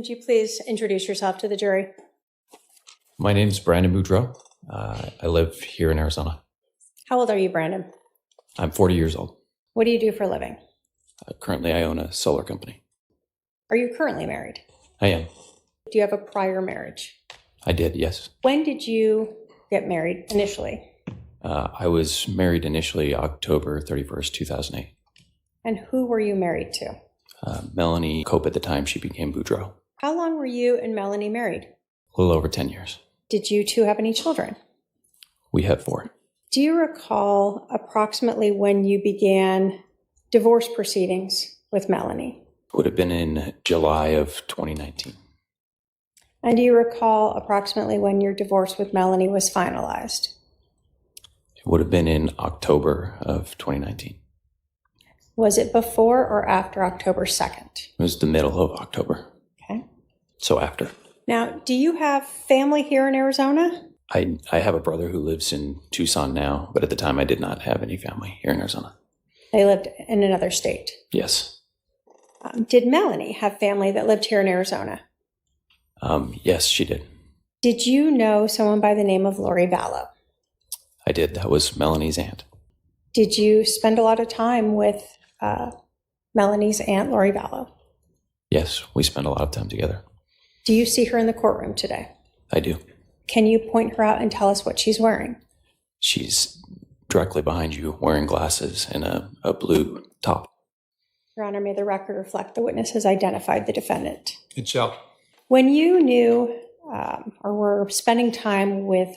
Would you please introduce yourself to the jury? My name is Brandon Boudreau. I live here in Arizona. How old are you, Brandon? I'm 40 years old. What do you do for a living? Currently, I own a solar company. Are you currently married? I am. Do you have a prior marriage? I did, yes. When did you get married initially? I was married initially October 31st, 2008. And who were you married to? Melanie Cope at the time, she became Boudreau. How long were you and Melanie married? A little over 10 years. Did you two have any children? We have 4. Do you recall approximately when you began divorce proceedings with Melanie? Would have been in July of 2019. And do you recall approximately when your divorce with Melanie was finalized? It would have been in October of 2019. Was it before or after October 2nd? It was the middle of October. Okay. So after. Now, do you have family here in Arizona? I have a brother who lives in Tucson now, but at the time I did not have any family here in Arizona. They lived in another state. Yes. Did Melanie have family that lived here in Arizona? Yes, she did. Did you know someone by the name of Lori Vallow? I did. That was Melanie's aunt. Did you spend a lot of time with Melanie's aunt, Lori Vallow? Yes, we spent a lot of time together. Do you see her in the courtroom today? I do. Can you point her out and tell us what she's wearing? She's directly behind you, wearing glasses and a blue top. Your Honor, may the record reflect the witness has identified the defendant. It shall. When you knew or were spending time with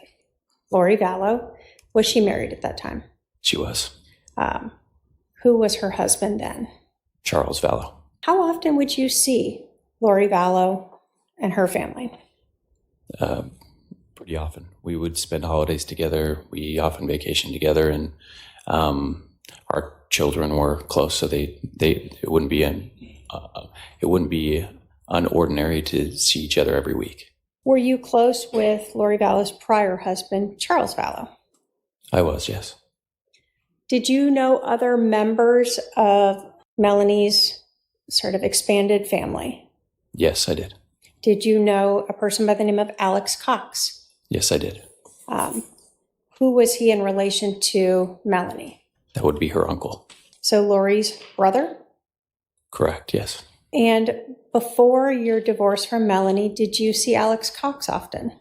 Lori Vallow, was she married at that time? She was. Who was her husband then? Charles Vallow. How often would you see Lori Vallow and her family? Pretty often. We would spend holidays together. We often vacationed together, and our children were close, so it wouldn't be unordinary to see each other every week. Were you close with Lori Vallow's prior husband, Charles Vallow? I was, yes. Did you know other members of Melanie's sort of expanded family? Yes, I did. Did you know a person by the name of Alex Cox? Yes, I did. Who was he in relation to Melanie? That would be her uncle. So Lori's brother? Correct, yes. And before your divorce from Melanie, did you see Alex Cox often?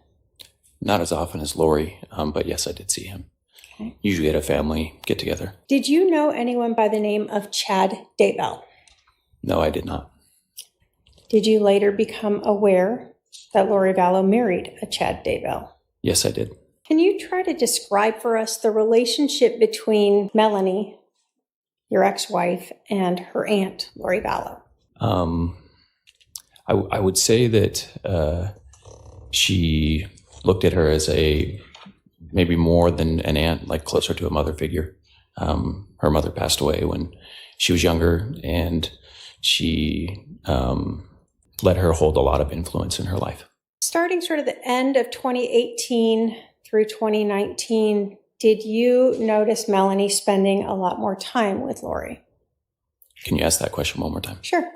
Not as often as Lori, but yes, I did see him. Okay. Usually at a family get-together. Did you know anyone by the name of Chad Daybell? No, I did not. Did you later become aware that Lori Vallow married a Chad Daybell? Yes, I did. Can you try to describe for us the relationship between Melanie, your ex-wife, and her aunt, Lori Vallow? I would say that she looked at her as maybe more than an aunt, like closer to a mother figure. Her mother passed away when she was younger, and she let her hold a lot of influence in her life. Starting sort of the end of 2018 through 2019, did you notice Melanie spending a lot more time with Lori? Can you ask that question one more time? Sure.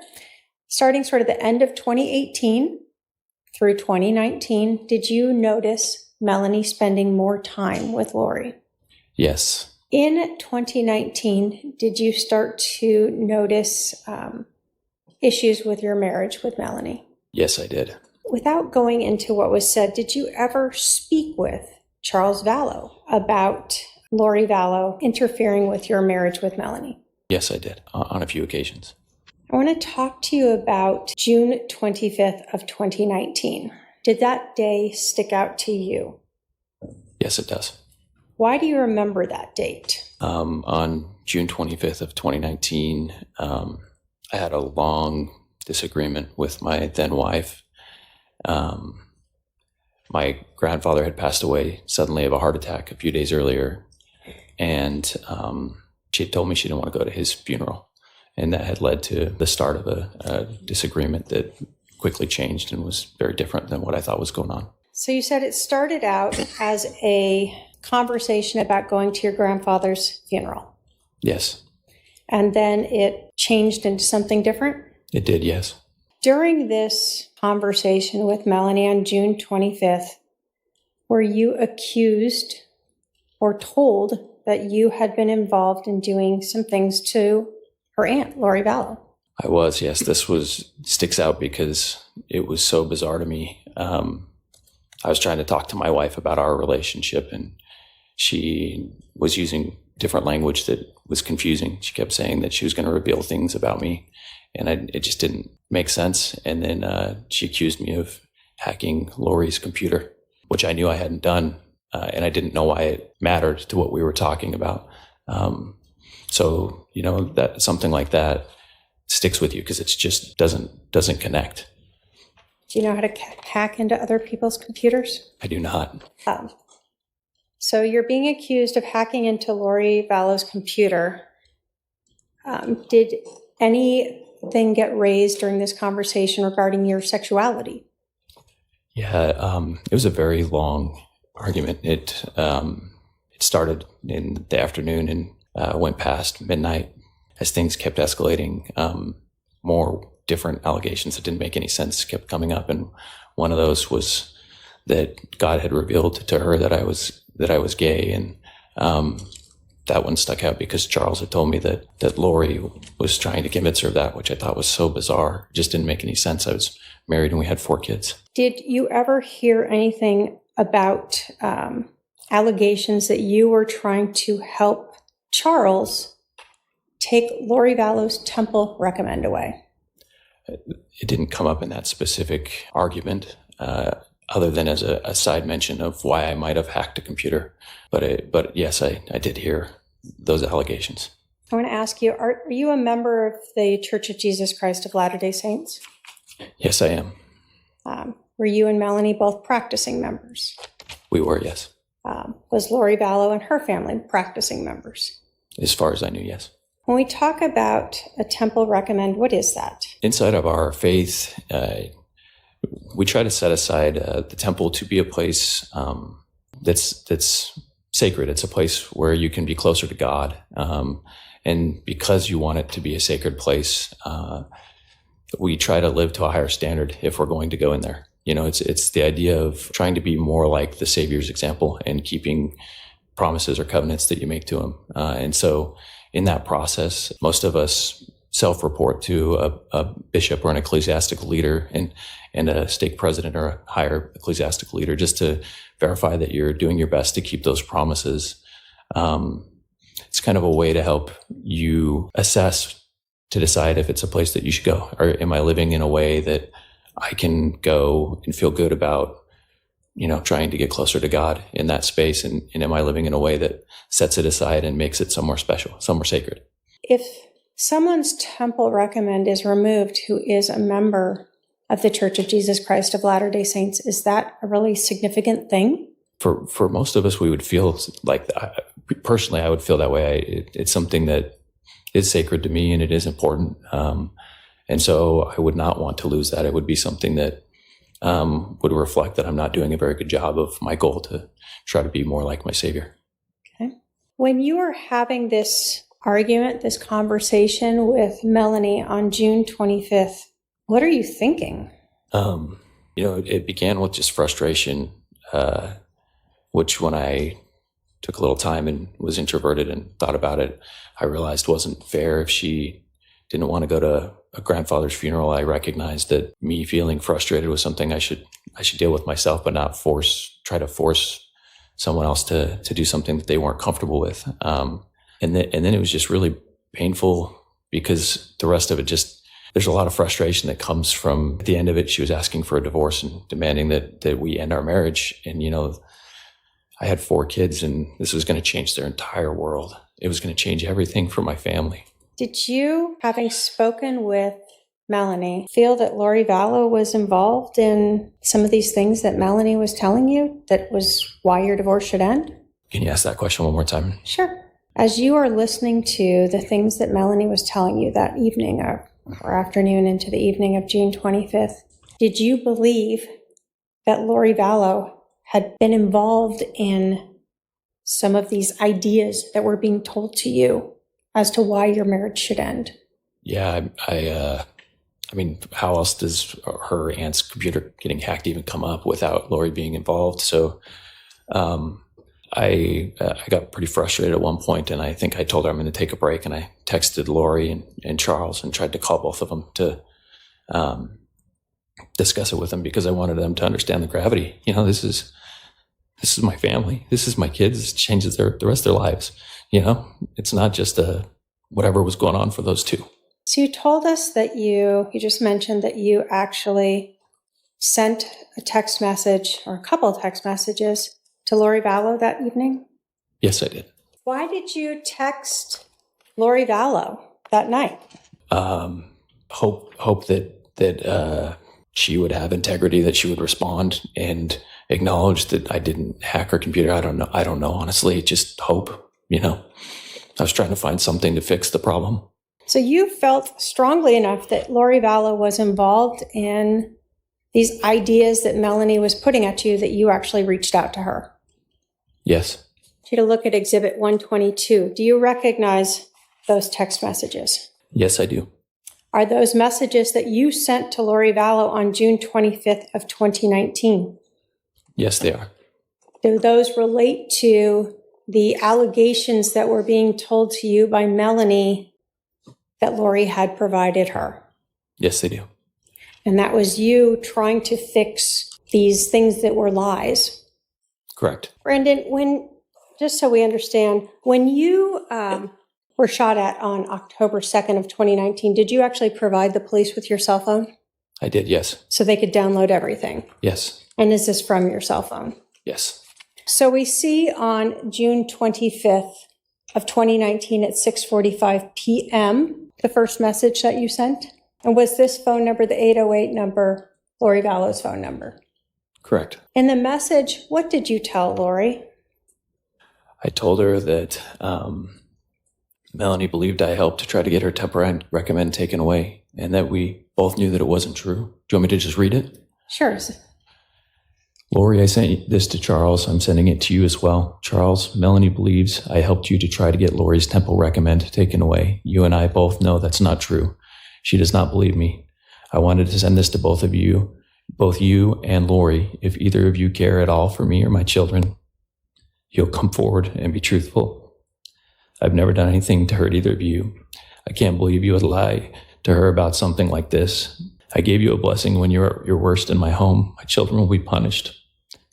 Starting sort of the end of 2018 through 2019, did you notice Melanie spending more time with Lori? Yes. In 2019, did you start to notice issues with your marriage with Melanie? Yes, I did. Without going into what was said, did you ever speak with Charles Vallow about Lori Vallow interfering with your marriage with Melanie? Yes, I did, on a few occasions. I want to talk to you about June 25th of 2019. Did that day stick out to you? Yes, it does. Why do you remember that date? On June 25th of 2019, I had a long disagreement with my then wife. My grandfather had passed away suddenly of a heart attack a few days earlier, and she had told me she didn't want to go to his funeral. And that had led to the start of a disagreement that quickly changed and was very different than what I thought was going on. So you said it started out as a conversation about going to your grandfather's funeral. Yes. And then it changed into something different? It did, yes. During this conversation with Melanie on June 25th, were you accused or told that you had been involved in doing some things to her aunt, Lori Vallow? I was, yes. This sticks out because it was so bizarre to me. I was trying to talk to my wife about our relationship, and she was using different language that was confusing. She kept saying that she was going to reveal things about me, and it just didn't make sense. And then she accused me of hacking Lori's computer, which I knew I hadn't done, and I didn't know why it mattered to what we were talking about. So, that something like that sticks with you because it just doesn't connect. Do you know how to hack into other people's computers? I do not. So you're being accused of hacking into Lori Vallow's computer. Did anything get raised during this conversation regarding your sexuality? Yeah, it was a very long argument. It started in the afternoon and went past midnight as things kept escalating. More different allegations that didn't make any sense kept coming up, and one of those was that God had revealed to her that I was gay, and that one stuck out because Charles had told me that Lori was trying to convince her of that, which I thought was so bizarre. It just didn't make any sense. I was married and we had 4 kids. Did you ever hear anything about allegations that you were trying to help Charles take Lori Vallow's temple recommend away? It didn't come up in that specific argument, other than as a side mention of why I might have hacked a computer. But yes, I did hear those allegations. I want to ask you, are you a member of the Church of Jesus Christ of Latter-day Saints? Yes, I am. Were you and Melanie both practicing members? We were, yes. Was Lori Vallow and her family practicing members? As far as I knew, yes. When we talk about a temple recommend, what is that? Inside of our faith, we try to set aside the temple to be a place that's sacred. It's a place where you can be closer to God. And because you want it to be a sacred place, we try to live to a higher standard if we're going to go in there. It's the idea of trying to be more like the Savior's example and keeping promises or covenants that you make to him. And so in that process, most of us self-report to a bishop or an ecclesiastical leader and a stake president or a higher ecclesiastical leader, just to verify that you're doing your best to keep those promises. It's kind of a way to help you assess, to decide if it's a place that you should go, or am I living in a way that I can go and feel good about, trying to get closer to God in that space, and am I living in a way that sets it aside and makes it somewhere special, somewhere sacred? If someone's temple recommend is removed who is a member of the Church of Jesus Christ of Latter-day Saints, is that a really significant thing? For most of us, we would feel like, personally, I would feel that way. It's something that is sacred to me and it is important. And so I would not want to lose that. It would be something that would reflect that I'm not doing a very good job of my goal to try to be more like my Savior. Okay. When you were having this argument, this conversation with Melanie on June 25th, what are you thinking? It began with just frustration, which when I took a little time and was introverted and thought about it, I realized wasn't fair. If she didn't want to go to a grandfather's funeral, I recognized that me feeling frustrated was something I should deal with myself, but not try to force someone else to do something that they weren't comfortable with. And then it was just really painful because the rest of it there's a lot of frustration that comes from, at the end of it, she was asking for a divorce and demanding that we end our marriage. And, I had 4 kids and this was going to change their entire world. It was going to change everything for my family. Did you, having spoken with Melanie, feel that Lori Vallow was involved in some of these things that Melanie was telling you that was why your divorce should end? Can you ask that question one more time? Sure. As you are listening to the things that Melanie was telling you that evening or afternoon into the evening of June 25th, did you believe that Lori Vallow had been involved in some of these ideas that were being told to you as to why your marriage should end? Yeah, I mean, how else does her aunt's computer getting hacked even come up without Lori being involved? So I got pretty frustrated at one point, and I think I told her I'm going to take a break, and I texted Lori and Charles and tried to call both of them to discuss it with them, because I wanted them to understand the gravity. You know, this is my family. This is my kids. This changes the rest of their lives. You know, it's not just whatever was going on for those two. So you told us that you just mentioned that you actually sent a text message or a couple of text messages to Lori Vallow that evening? Yes, I did. Why did you text Lori Vallow that night? Hope that she would have integrity, that she would respond and acknowledge that I didn't hack her computer. I don't know, honestly. Just hope, you know. I was trying to find something to fix the problem. So you felt strongly enough that Lori Vallow was involved in these ideas that Melanie was putting at you that you actually reached out to her? Yes. To look at Exhibit 122. Do you recognize those text messages? Yes, I do. Are those messages that you sent to Lori Vallow on June 25th of 2019? Yes, they are. Do those relate to the allegations that were being told to you by Melanie that Lori had provided her? Yes, they do. And that was you trying to fix these things that were lies? Correct. Brandon, just so we understand, when you were shot at on October 2nd of 2019, did you actually provide the police with your cell phone? I did, yes. So they could download everything? Yes. And is this from your cell phone? Yes. So we see on June 25th of 2019 at 6:45 p.m., the first message that you sent. And was this phone number, the 808 number, Lori Vallow's phone number? Correct. In the message, what did you tell Lori? I told her that Melanie believed I helped to try to get her temporary recommend taken away, and that we both knew that it wasn't true. Do you want me to just read it? Sure. Lori, I sent this to Charles. I'm sending it to you as well. Charles, Melanie believes I helped you to try to get Lori's temple recommend taken away. You and I both know that's not true. She does not believe me. I wanted to send this to both of you, both you and Lori. If either of you care at all for me or my children, you'll come forward and be truthful. I've never done anything to hurt either of you. I can't believe you would lie to her about something like this. I gave you a blessing when you're your worst in my home. My children will be punished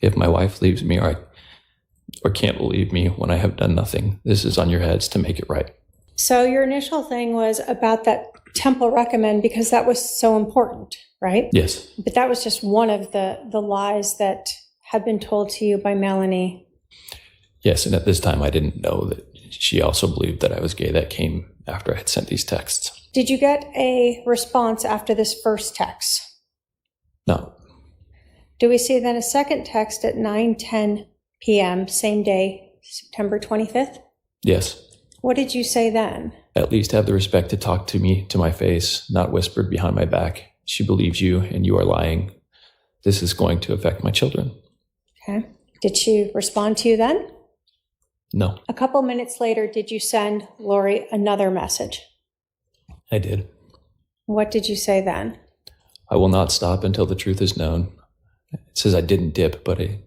if my wife leaves me or can't believe me when I have done nothing. This is on your heads to make it right. So your initial thing was about that temple recommend because that was so important, right? Yes. But that was just one of the lies that had been told to you by Melanie. Yes, and at this time I didn't know that she also believed that I was gay. That came after I had sent these texts. Did you get a response after this first text? No. Do we see then a second text at 9:10 p.m., same day, September 25th? Yes. What did you say then? At least have the respect to talk to me to my face, not whispered behind my back. She believes you and you are lying. This is going to affect my children. Okay. Did she respond to you then? No. A couple minutes later, did you send Lori another message? I did. What did you say then? I will not stop until the truth is known. It says I didn't dip, but a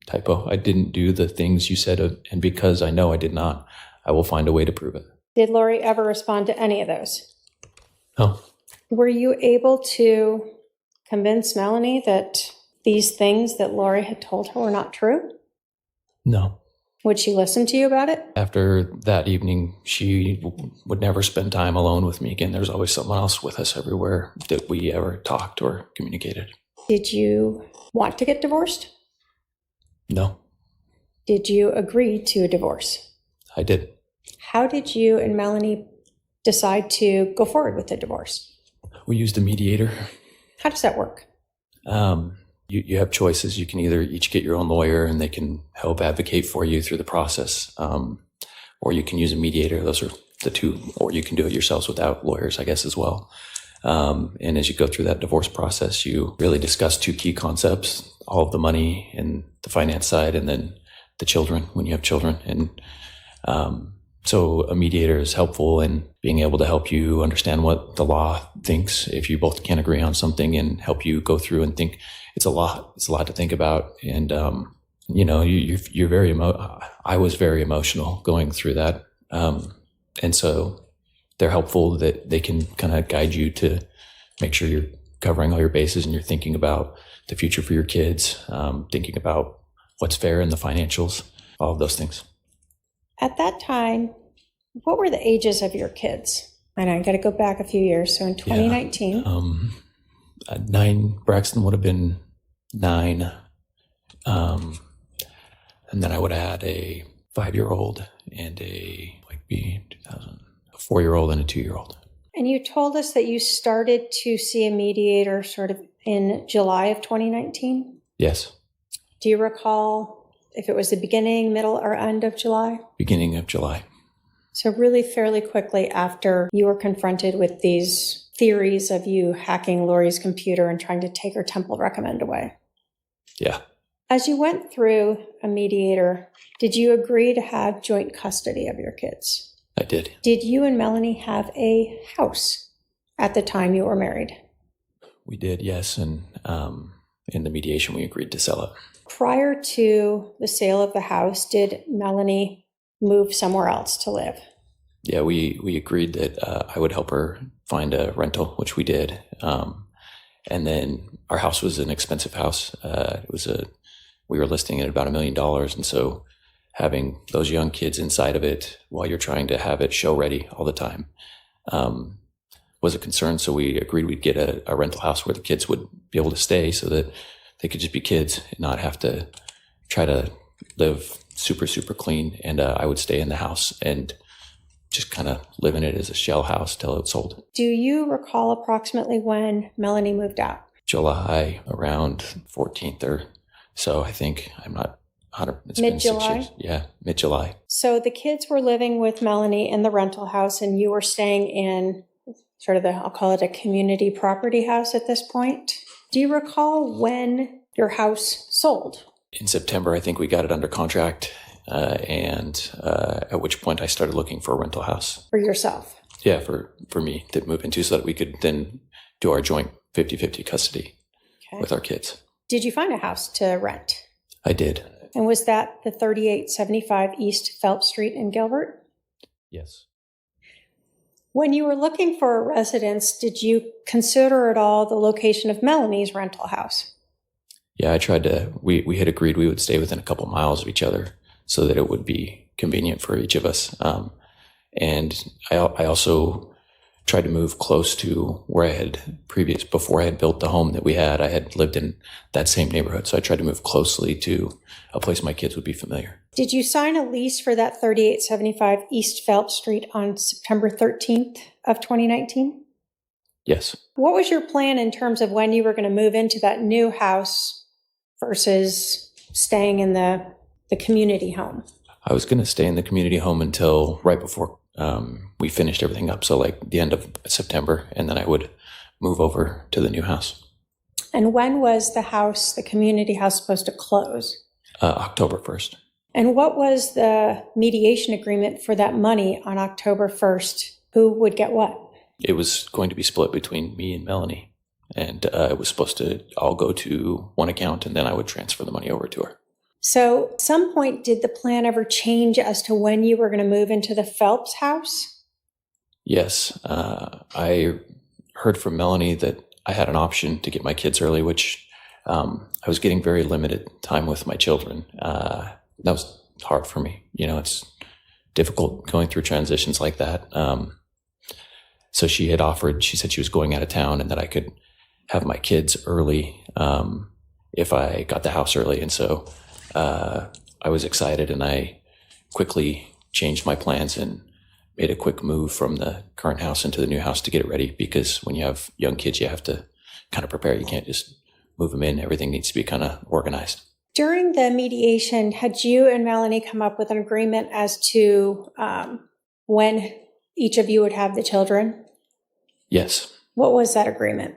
typo. I didn't do the things you said, and because I know I did not, I will find a way to prove it. Did Lori ever respond to any of those? No. Were you able to convince Melanie that these things that Lori had told her were not true? No. Would she listen to you about it? After that evening, she would never spend time alone with me again. There was always someone else with us everywhere that we ever talked or communicated. Did you want to get divorced? No. Did you agree to a divorce? I did. How did you and Melanie decide to go forward with the divorce? We used a mediator. How does that work? You have choices. You can either each get your own lawyer and they can help advocate for you through the process, or you can use a mediator. Those are the two, or you can do it yourselves without lawyers, I guess, as well. And as you go through that divorce process, you really discuss two key concepts: all of the money and the finance side, and then the children when you have children. And So a mediator is helpful in being able to help you understand what the law thinks if you both can't agree on something, and help you go through and think. It's a lot to think about. And, you're very I was very emotional going through that. And so they're helpful that they can kind of guide you to make sure you're covering all your bases and you're thinking about the future for your kids, thinking about what's fair in the financials, all of those things. At that time, what were the ages of your kids? And I got to go back a few years. So in 2019. Yeah, 9, Braxton would have been 9. And then I would add a 5-year-old and a 4-year-old and a 2-year-old. And you told us that you started to see a mediator sort of in July of 2019? Yes. Do you recall if it was the beginning, middle, or end of July? Beginning of July. So really fairly quickly after you were confronted with these theories of you hacking Lori's computer and trying to take her Temple Recommend away. Yeah. As you went through a mediator, did you agree to have joint custody of your kids? I did. Did you and Melanie have a house at the time you were married? We did, yes. And in the mediation, we agreed to sell it. Prior to the sale of the house, did Melanie move somewhere else to live? Yeah, we agreed that I would help her find a rental, which we did. And then our house was an expensive house. We were listing it at about $1 million. And so having those young kids inside of it while you're trying to have it show ready all the time was a concern. So we agreed we'd get a rental house where the kids would be able to stay so that they could just be kids and not have to try to live super, super clean. And I would stay in the house and just kind of live in it as a shell house till it sold. Do you recall approximately when Melanie moved out? July, around 14th or so, I think. I'm not 100%. It's mid-July? been 6 years. Yeah, mid-July. So the kids were living with Melanie in the rental house and you were staying in sort of I'll call it a community property house at this point. Do you recall when your house sold? In September, I think we got it under contract, and at which point I started looking for a rental house. For yourself? Yeah, for me to move into so that we could then do our joint 50-50 custody with our kids. Did you find a house to rent? I did. And was that the 3875 East Phelps Street in Gilbert? Yes. When you were looking for a residence, did you consider at all the location of Melanie's rental house? Yeah, I tried to, we had agreed we would stay within a couple miles of each other so that it would be convenient for each of us. And I also tried to move close to where I had before I had built the home that we had, I had lived in that same neighborhood. So I tried to move closely to a place my kids would be familiar. Did you sign a lease for that 3875 East Phelps Street on September 13th of 2019? Yes. What was your plan in terms of when you were going to move into that new house versus staying in the community home? I was going to stay in the community home until right before we finished everything up. So like the end of September, and then I would move over to the new house. And when was the community house supposed to close? October 1st. And what was the mediation agreement for that money on October 1st? Who would get what? It was going to be split between me and Melanie. And it was supposed to all go to one account, and then I would transfer the money over to her. So at some point, did the plan ever change as to when you were going to move into the Phelps house? Yes. I heard from Melanie that I had an option to get my kids early, which I was getting very limited time with my children. That was hard for me. It's difficult going through transitions like that. So she said she was going out of town and that I could have my kids early if I got the house early. And so I was excited, and I quickly changed my plans and made a quick move from the current house into the new house to get it ready, because when you have young kids, you have to kind of prepare. You can't just move them in. Everything needs to be kind of organized. During the mediation, had you and Melanie come up with an agreement as to when each of you would have the children? Yes. What was that agreement?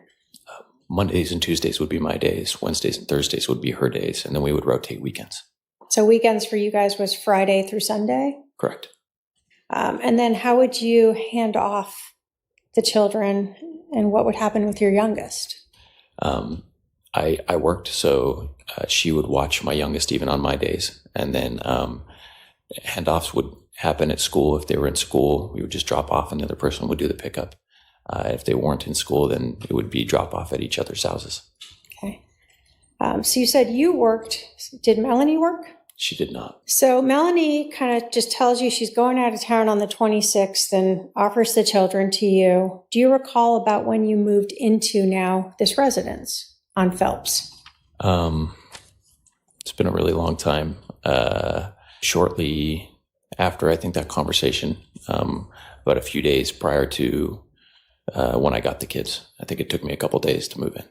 Mondays and Tuesdays would be my days. Wednesdays and Thursdays would be her days. And then we would rotate weekends. So weekends for you guys was Friday through Sunday? Correct. And then how would you hand off the children, and what would happen with your youngest? I worked, so she would watch my youngest even on my days. And then handoffs would happen at school. If they were in school, we would just drop off and the other person would do the pickup. If they weren't in school, then it would be drop off at each other's houses. Okay. So you said you worked. Did Melanie work? She did not. So Melanie kind of just tells you she's going out of town on the 26th and offers the children to you. Do you recall about when you moved into now this residence on Phelps? It's been a really long time. Shortly after, I think, that conversation, about a few days prior to when I got the kids. I think it took me a couple days to move in.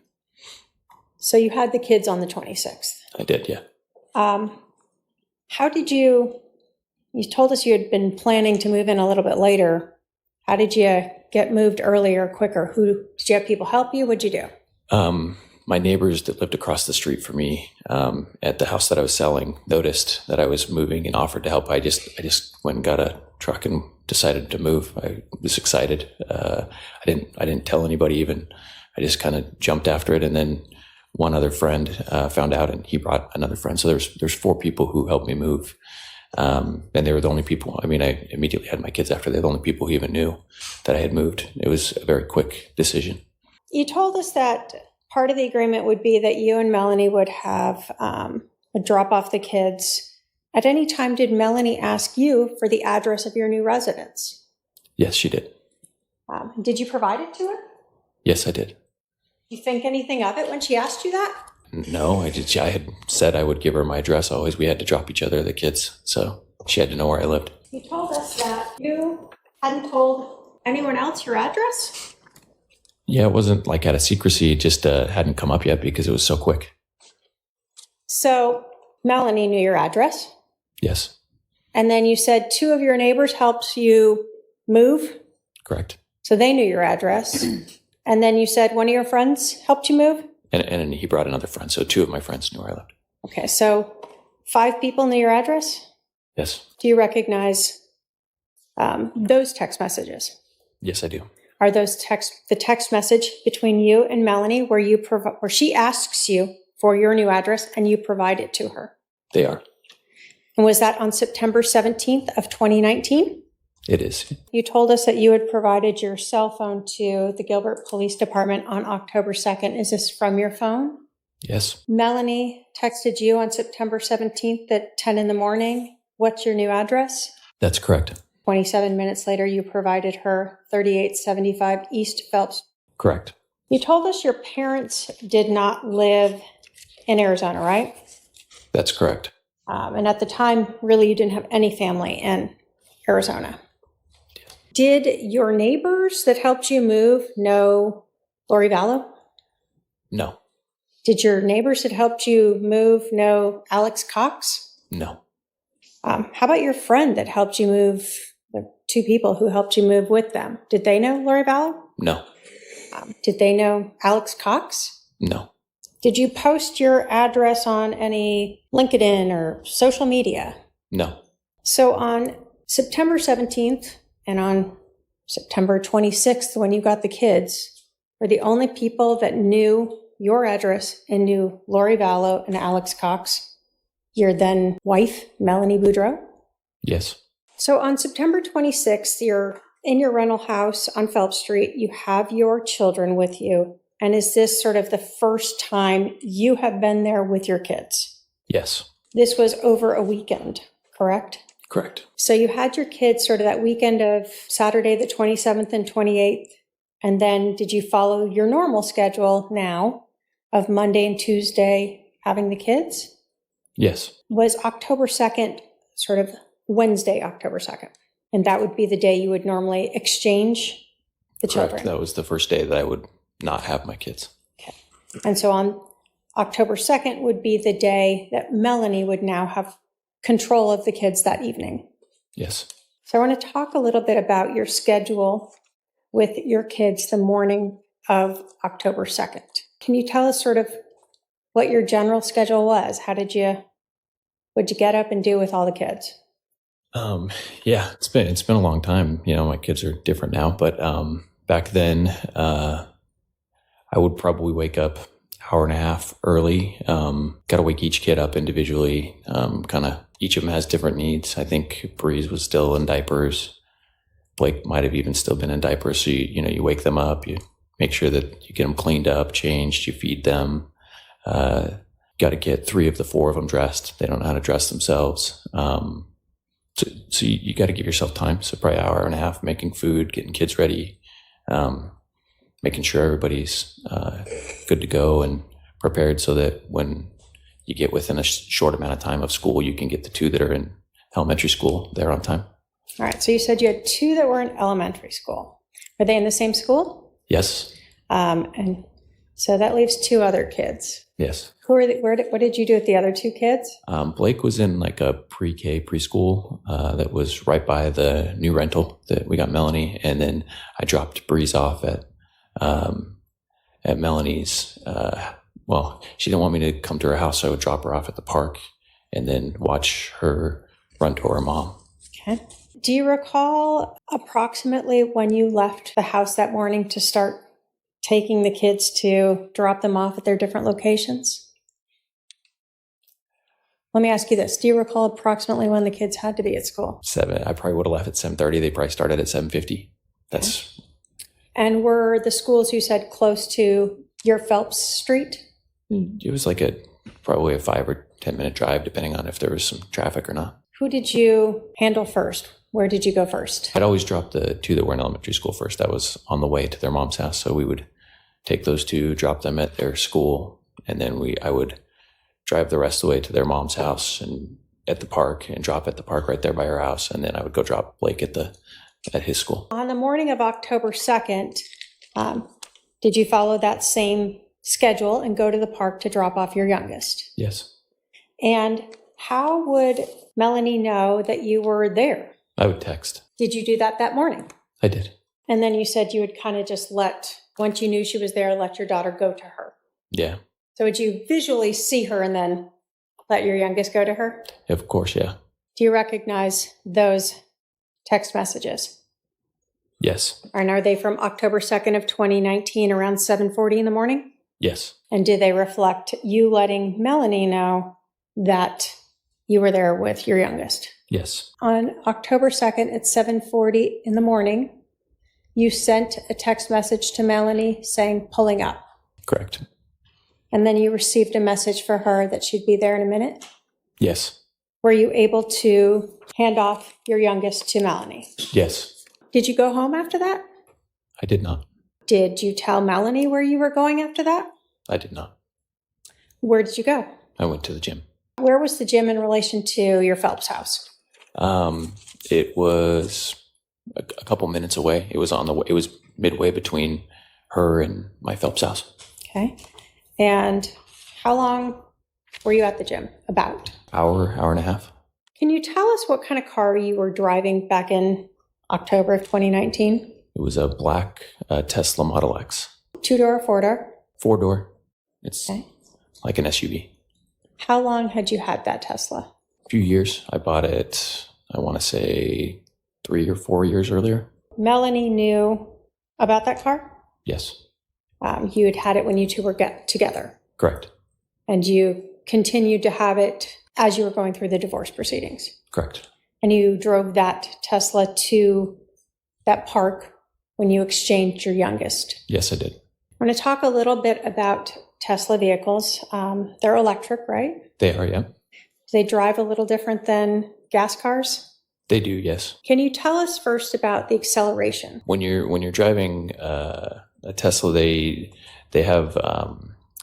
So you had the kids on the 26th. I did, yeah. How did you told us you had been planning to move in a little bit later. How did you get moved earlier, quicker? Did you have people help you? What'd you do? My neighbors that lived across the street from me at the house that I was selling noticed that I was moving and offered to help. I just went and got a truck and decided to move. I was excited. I didn't tell anybody even. I just kind of jumped after it, and then one other friend found out, and he brought another friend. So there's 4 people who helped me move, and they were the only people. I mean, I immediately had my kids after. They're the only people who even knew that I had moved. It was a very quick decision. You told us that part of the agreement would be that you and Melanie would would drop off the kids. At any time, did Melanie ask you for the address of your new residence? Yes, she did. Did you provide it to her? Yes, I did. You think anything of it when she asked you that? No, I did. I had said I would give her my address. Always, we had to drop each other the kids, so she had to know where I lived. You told us that you hadn't told anyone else your address? Yeah, it wasn't like out of secrecy. It just hadn't come up yet because it was so quick. So Melanie knew your address? Yes. And then you said 2 of your neighbors helped you move? Correct. So they knew your address. And then you said one of your friends helped you move? And he brought another friend. So 2 of my friends knew where I lived. Okay, so 5 people knew your address? Yes. Do you recognize those text messages? Yes, I do. Are those the text message between you and Melanie where where she asks you for your new address and you provide it to her? They are. And was that on September 17th of 2019? It is. You told us that you had provided your cell phone to the Gilbert Police Department on October 2nd. Is this from your phone? Yes. Melanie texted you on September 17th at 10 in the morning. What's your new address? That's correct. 27 minutes later, you provided her 3875 East Phelps. Correct. You told us your parents did not live in Arizona, right? That's correct. And at the time, really, you didn't have any family in Arizona. Did your neighbors that helped you move know Lori Vallow? No. Did your neighbors that helped you move know Alex Cox? No. How about your friend that helped you move, the 2 people who helped you move with them? Did they know Lori Vallow? No. Did they know Alex Cox? No. Did you post your address on any LinkedIn or social media? No. So on September 17th and on September 26th, when you got the kids, were the only people that knew your address and knew Lori Vallow and Alex Cox, your then wife, Melanie Boudreau? Yes. So on September 26th, you're in your rental house on Phelps Street. You have your children with you. And is this sort of the first time you have been there with your kids? Yes. This was over a weekend, correct? Correct. So you had your kids sort of that weekend of Saturday, the 27th and 28th. And then did you follow your normal schedule now of Monday and Tuesday having the kids? Yes. Was October 2nd sort of Wednesday, October 2nd? And that would be the day you would normally exchange the Correct. children? That was the first day that I would not have my kids. Okay. And so on October 2nd would be the day that Melanie would now have control of the kids that evening. Yes. So I want to talk a little bit about your schedule with your kids the morning of October 2nd. Can you tell us sort of what your general schedule was? What'd you get up and do with all the kids? Yeah, it's been a long time. My kids are different now, but back then, I would probably wake up hour and a half early. Got to wake each kid up individually. Kind of each of them has different needs. I think Breeze was still in diapers. Blake might have even still been in diapers. So you wake them up, you make sure that you get them cleaned up, changed, you feed them. Got to get 3 of the 4 of them dressed. They don't know how to dress themselves. So you got to give yourself time. So probably an hour and a half making food, getting kids ready, making sure everybody's good to go and prepared so that when you get within a short amount of time of school, you can get the 2 that are in elementary school there on time. All right. So you said you had 2 that were in elementary school. Are they in the same school? Yes. And so that leaves 2 other kids. Yes. What did you do with the other 2 kids? Blake was in like a pre-K preschool that was right by the new rental that we got Melanie, and then I dropped Breeze off at Melanie's. Well, she didn't want me to come to her house, so I would drop her off at the park and then watch her run to her mom. Okay. Do you recall approximately when you left the house that morning to start taking the kids to drop them off at their different locations? Let me ask you this. Do you recall approximately when the kids had to be at school? 7. I probably would have left at 7:30. They probably started at 7:50. That's. And were the schools you said close to your Phelps Street? It was like probably a 5 or 10 minute drive, depending on if there was some traffic or not. Who did you handle first? Where did you go first? I'd always drop the 2 that were in elementary school first. That was on the way to their mom's house. So we would take those 2, drop them at their school, and then I would drive the rest of the way to their mom's house and at the park and drop at the park right there by her house. And then I would go drop Blake at his school. On the morning of October 2nd, did you follow that same schedule and go to the park to drop off your youngest? Yes. And how would Melanie know that you were there? I would text. Did you do that morning? I did. And then you said you would kind of just once you knew she was there, let your daughter go to her. Yeah. So would you visually see her and then let your youngest go to her? Of course, yeah. Do you recognize those text messages? Yes. And are they from October 2nd of 2019 around 7:40 in the morning? Yes. And do they reflect you letting Melanie know that you were there with your youngest? Yes. On October 2nd at 7:40 in the morning, you sent a text message to Melanie saying, pulling up. Correct. And then you received a message for her that she'd be there in a minute? Yes. Were you able to hand off your youngest to Melanie? Yes. Did you go home after that? I did not. Did you tell Melanie where you were going after that? I did not. Where did you go? I went to the gym. Where was the gym in relation to your Phelps house? It was a couple minutes away. It was it was midway between her and my Phelps house. Okay. And how long were you at the gym? About? Hour and a half. Can you tell us what kind of car you were driving back in October of 2019? It was a black Tesla Model X. 2-door or 4-door? 4-door. It's okay. Like an SUV. How long had you had that Tesla? A few years. I bought it, I want to say 3 or 4 years earlier. Melanie knew about that car? Yes. You had it when you 2 were together? Correct. And you continued to have it as you were going through the divorce proceedings? Correct. And you drove that Tesla to that park when you exchanged your youngest? Yes, I did. I'm going to talk a little bit about Tesla vehicles. They're electric, right? They are, yeah. Do they drive a little different than gas cars? They do, yes. Can you tell us first about the acceleration? When you're driving a Tesla, they have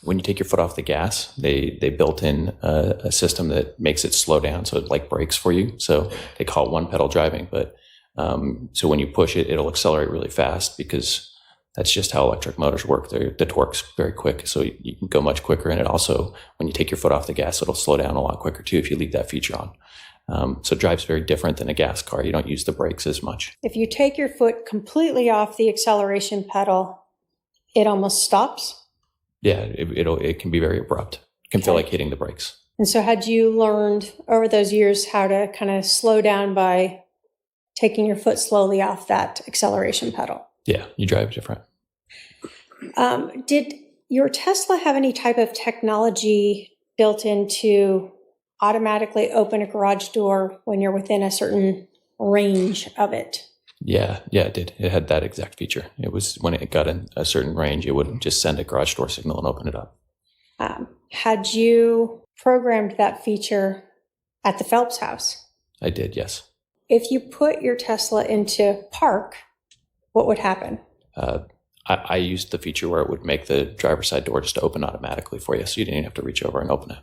when you take your foot off the gas, they built in a system that makes it slow down, so it like brakes for you. So they call it one pedal driving, but so when you push it, it'll accelerate really fast because that's just how electric motors work. The torque's very quick, so you can go much quicker. And it also, when you take your foot off the gas, it'll slow down a lot quicker too if you leave that feature on. So it drives very different than a gas car. You don't use the brakes as much. If you take your foot completely off the acceleration pedal, it almost stops? Yeah, it can be very abrupt. It can feel like hitting the brakes. And so had you learned over those years how to kind of slow down by taking your foot slowly off that acceleration pedal? Yeah, you drive different. Did your Tesla have any type of technology built in to automatically open a garage door when you're within a certain range of it? Yeah, it did. It had that exact feature. It was when it got in a certain range, it would just send a garage door signal and open it up. Had you programmed that feature at the Phelps house? I did, yes. If you put your Tesla into park, what would happen? I used the feature where it would make the driver's side door just open automatically for you, so you didn't even have to reach over and open it.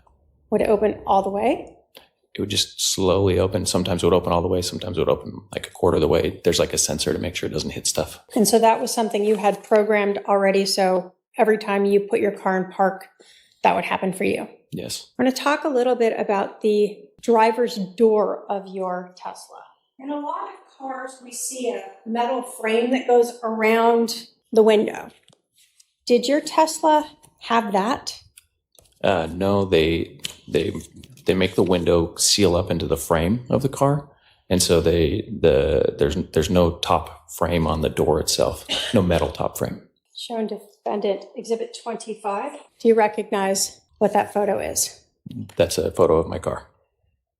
Would it open all the way? It would just slowly open. Sometimes it would open all the way. Sometimes it would open like a quarter of the way. There's like a sensor to make sure it doesn't hit stuff. And so that was something you had programmed already. So every time you put your car in park, that would happen for you. Yes. I'm going to talk a little bit about the driver's door of your Tesla. In a lot of cars, we see a metal frame that goes around the window. Did your Tesla have that? No, they make the window seal up into the frame of the car, and so there's no top frame on the door itself, no metal top frame. Shown Defendant Exhibit 25. Do you recognize what that photo is? That's a photo of my car.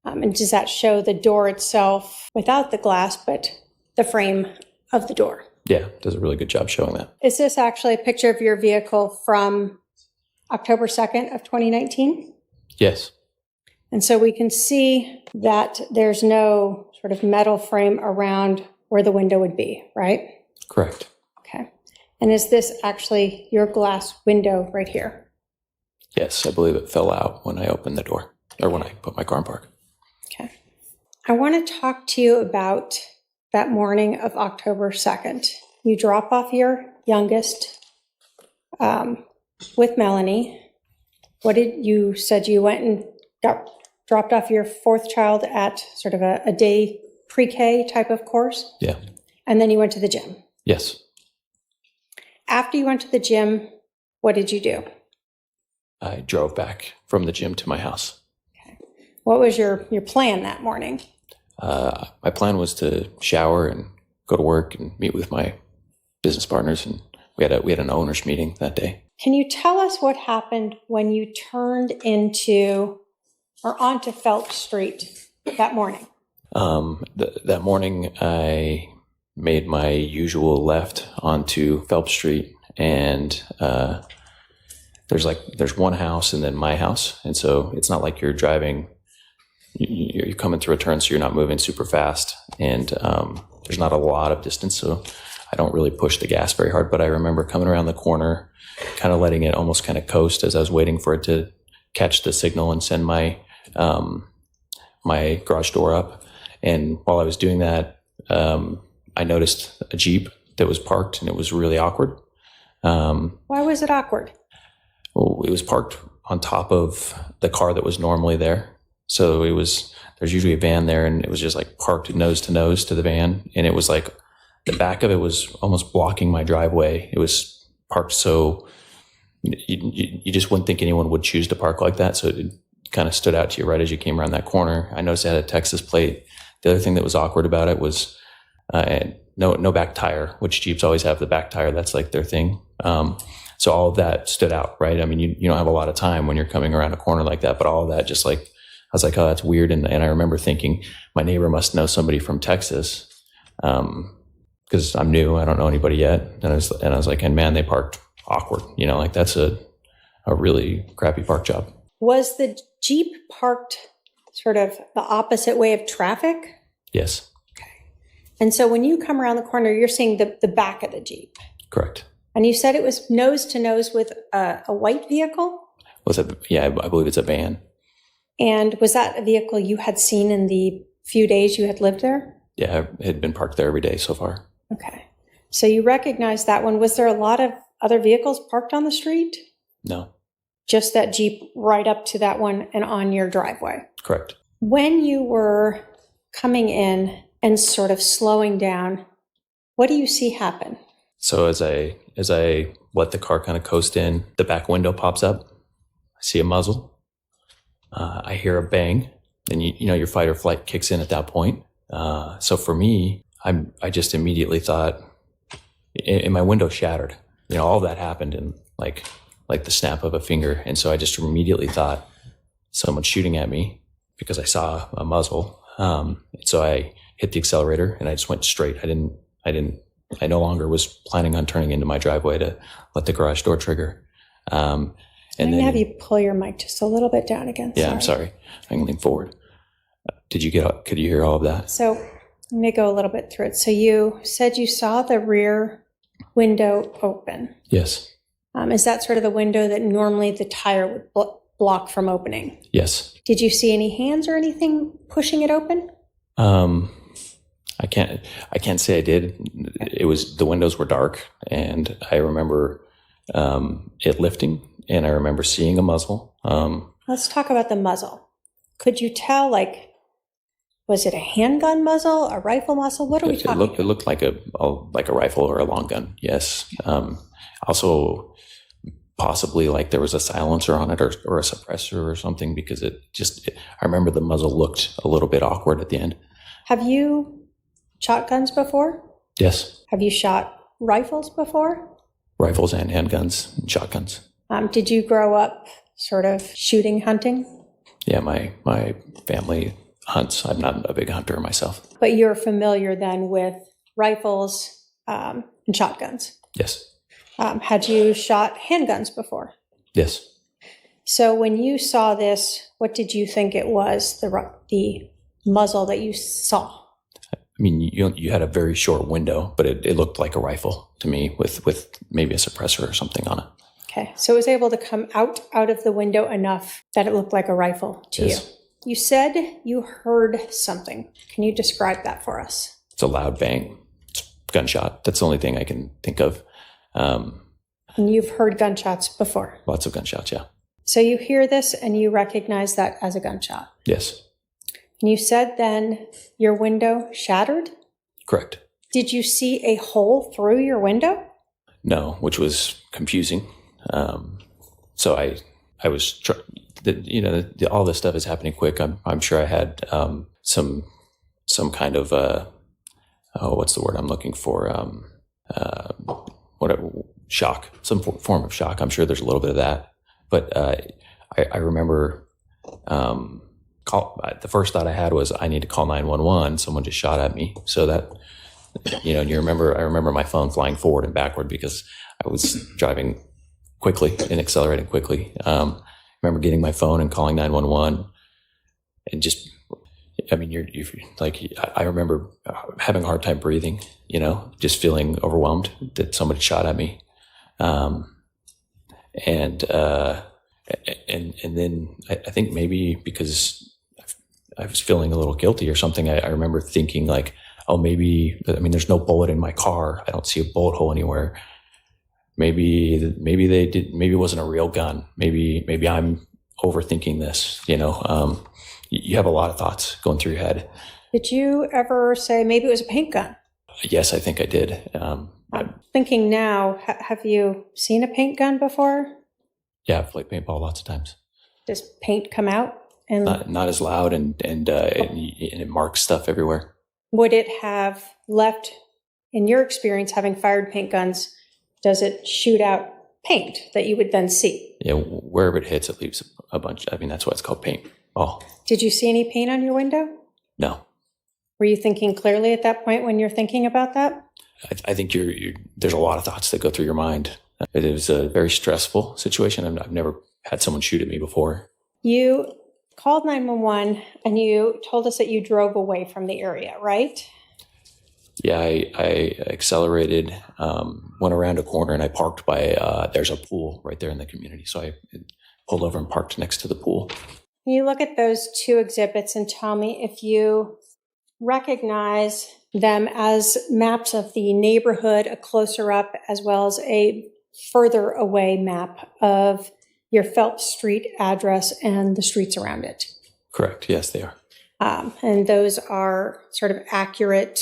And does that show the door itself without the glass, but the frame of the door? Yeah, does a really good job showing that. Is this actually a picture of your vehicle from October 2nd of 2019? Yes. And so we can see that there's no sort of metal frame around where the window would be, right? Correct. Okay. And is this actually your glass window right here? Yes, I believe it fell out when I opened the door, or when I put my car in park. Okay. I want to talk to you about that morning of October 2nd. You drop off your youngest with Melanie. You said you went and dropped off your fourth child at sort of a day pre-K type of course? Yeah. And then you went to the gym? Yes. After you went to the gym, what did you do? I drove back from the gym to my house. Okay. What was your plan that morning? My plan was to shower and go to work and meet with my business partners, and we had an owners meeting that day. Can you tell us what happened when you turned onto Phelps Street that morning? That morning, I made my usual left onto Phelps Street, and there's one house and then my house, and so it's not like you're driving. You're coming through a turn, so you're not moving super fast, and there's not a lot of distance, so I don't really push the gas very hard. But I remember coming around the corner, kind of letting it almost kind of coast as I was waiting for it to catch the signal and send my my garage door up. And while I was doing that, I noticed a Jeep that was parked, and it was really awkward. Why was it awkward? Well, it was parked on top of the car that was normally there. So there's usually a van there, and it was just like parked nose to nose to the van. And it was like the back of it was almost blocking my driveway. It was parked so you just wouldn't think anyone would choose to park like that. So it kind of stood out to you right as you came around that corner. I noticed it had a Texas plate. The other thing that was awkward about it was no back tire, which Jeeps always have the back tire. That's like their thing. So all of that stood out, right? I mean, you don't have a lot of time when you're coming around a corner like that, but all of that just like, I was like, oh, that's weird. And I remember thinking my neighbor must know somebody from Texas, because I'm new. I don't know anybody yet. And I was like, and man, they parked awkward. Like that's a really crappy park job. Was the Jeep parked sort of the opposite way of traffic? Yes. Okay. And so when you come around the corner, you're seeing the back of the Jeep. Correct. And you said it was nose to nose with a white vehicle? Yeah, I believe it's a van. And was that a vehicle you had seen in the few days you had lived there? Yeah, it had been parked there every day so far. Okay. So you recognized that one. Was there a lot of other vehicles parked on the street? No. Just that Jeep right up to that one and on your driveway? Correct. When you were coming in and sort of slowing down, what do you see happen? So as I let the car kind of coast in, the back window pops up. I see a muzzle. I hear a bang, and you know your fight or flight kicks in at that point. So for me, I just immediately thought, and my window shattered. You know, all that happened in like the snap of a finger, and so I just immediately thought someone's shooting at me because I saw a muzzle. So I hit the accelerator and I just went straight. I no longer was planning on turning into my driveway to let the garage door trigger. I'm going to have you pull your mic just a little bit down again. Yeah, I'm sorry. I can lean forward. Could you hear all of that? So let me go a little bit through it. So you said you saw the rear window open. Yes. Is that sort of the window that normally the tire would block from opening? Yes. Did you see any hands or anything pushing it open? I can't say I did. It was, the windows were dark, and I remember it lifting, and I remember seeing a muzzle. Let's talk about the muzzle. Could you tell, like, was it a handgun muzzle, a rifle muzzle? What are we talking about? It looked like a rifle or a long gun. Yes. Also, possibly like there was a silencer on it or a suppressor or something, because I remember the muzzle looked a little bit awkward at the end. Have you shot guns before? Yes. Have you shot rifles before? Rifles and handguns and shotguns. Did you grow up sort of shooting, hunting? Yeah, my family hunts. I'm not a big hunter myself. But you're familiar then with rifles and shotguns? Yes. Had you shot handguns before? Yes. So when you saw this, what did you think it was, the muzzle that you saw? I mean, you had a very short window, but it looked like a rifle to me with maybe a suppressor or something on it. Okay, so it was able to come out of the window enough that it looked like a rifle to you. You said you heard something. Can you describe that for us? It's a loud bang. It's a gunshot. That's the only thing I can think of. And you've heard gunshots before? Lots of gunshots, yeah. So you hear this and you recognize that as a gunshot? Yes. And you said then your window shattered? Correct. Did you see a hole through your window? No, which was confusing. So I was, all this stuff is happening quick. I'm sure I had some kind of what's the word I'm looking for? Whatever, shock, some form of shock. I'm sure there's a little bit of that. But I remember the first thought I had was, I need to call 911. Someone just shot at me. So that, I remember my phone flying forward and backward because I was driving quickly and accelerating quickly. I remember getting my phone and calling 911 and just, I mean, I remember having a hard time breathing, just feeling overwhelmed that somebody shot at me. And then I think maybe because I was feeling a little guilty or something, I remember thinking like, oh, maybe, there's no bullet in my car. I don't see a bullet hole anywhere. Maybe it wasn't a real gun. Maybe I'm overthinking this, you have a lot of thoughts going through your head. Did you ever say maybe it was a paint gun? Yes, I think I did. I'm thinking now, have you seen a paint gun before? Yeah, I've played paintball lots of times. Does paint come out? And not as loud and it marks stuff everywhere. Would it have left, in your experience, having fired paint guns, does it shoot out paint that you would then see? Yeah, wherever it hits, it leaves a bunch. That's why it's called paintball. Did you see any paint on your window? No. Were you thinking clearly at that point when you're thinking about that? I think there's a lot of thoughts that go through your mind. It was a very stressful situation. I've never had someone shoot at me before. You called 911 and you told us that you drove away from the area, right? Yeah, I accelerated, went around a corner, and I parked by, there's a pool right there in the community. So I pulled over and parked next to the pool. Can you look at those two exhibits and tell me if you recognize them as maps of the neighborhood, a closer up, as well as a further away map of your Phelps Street address and the streets around it? Correct. Yes, they are. And those are sort of accurate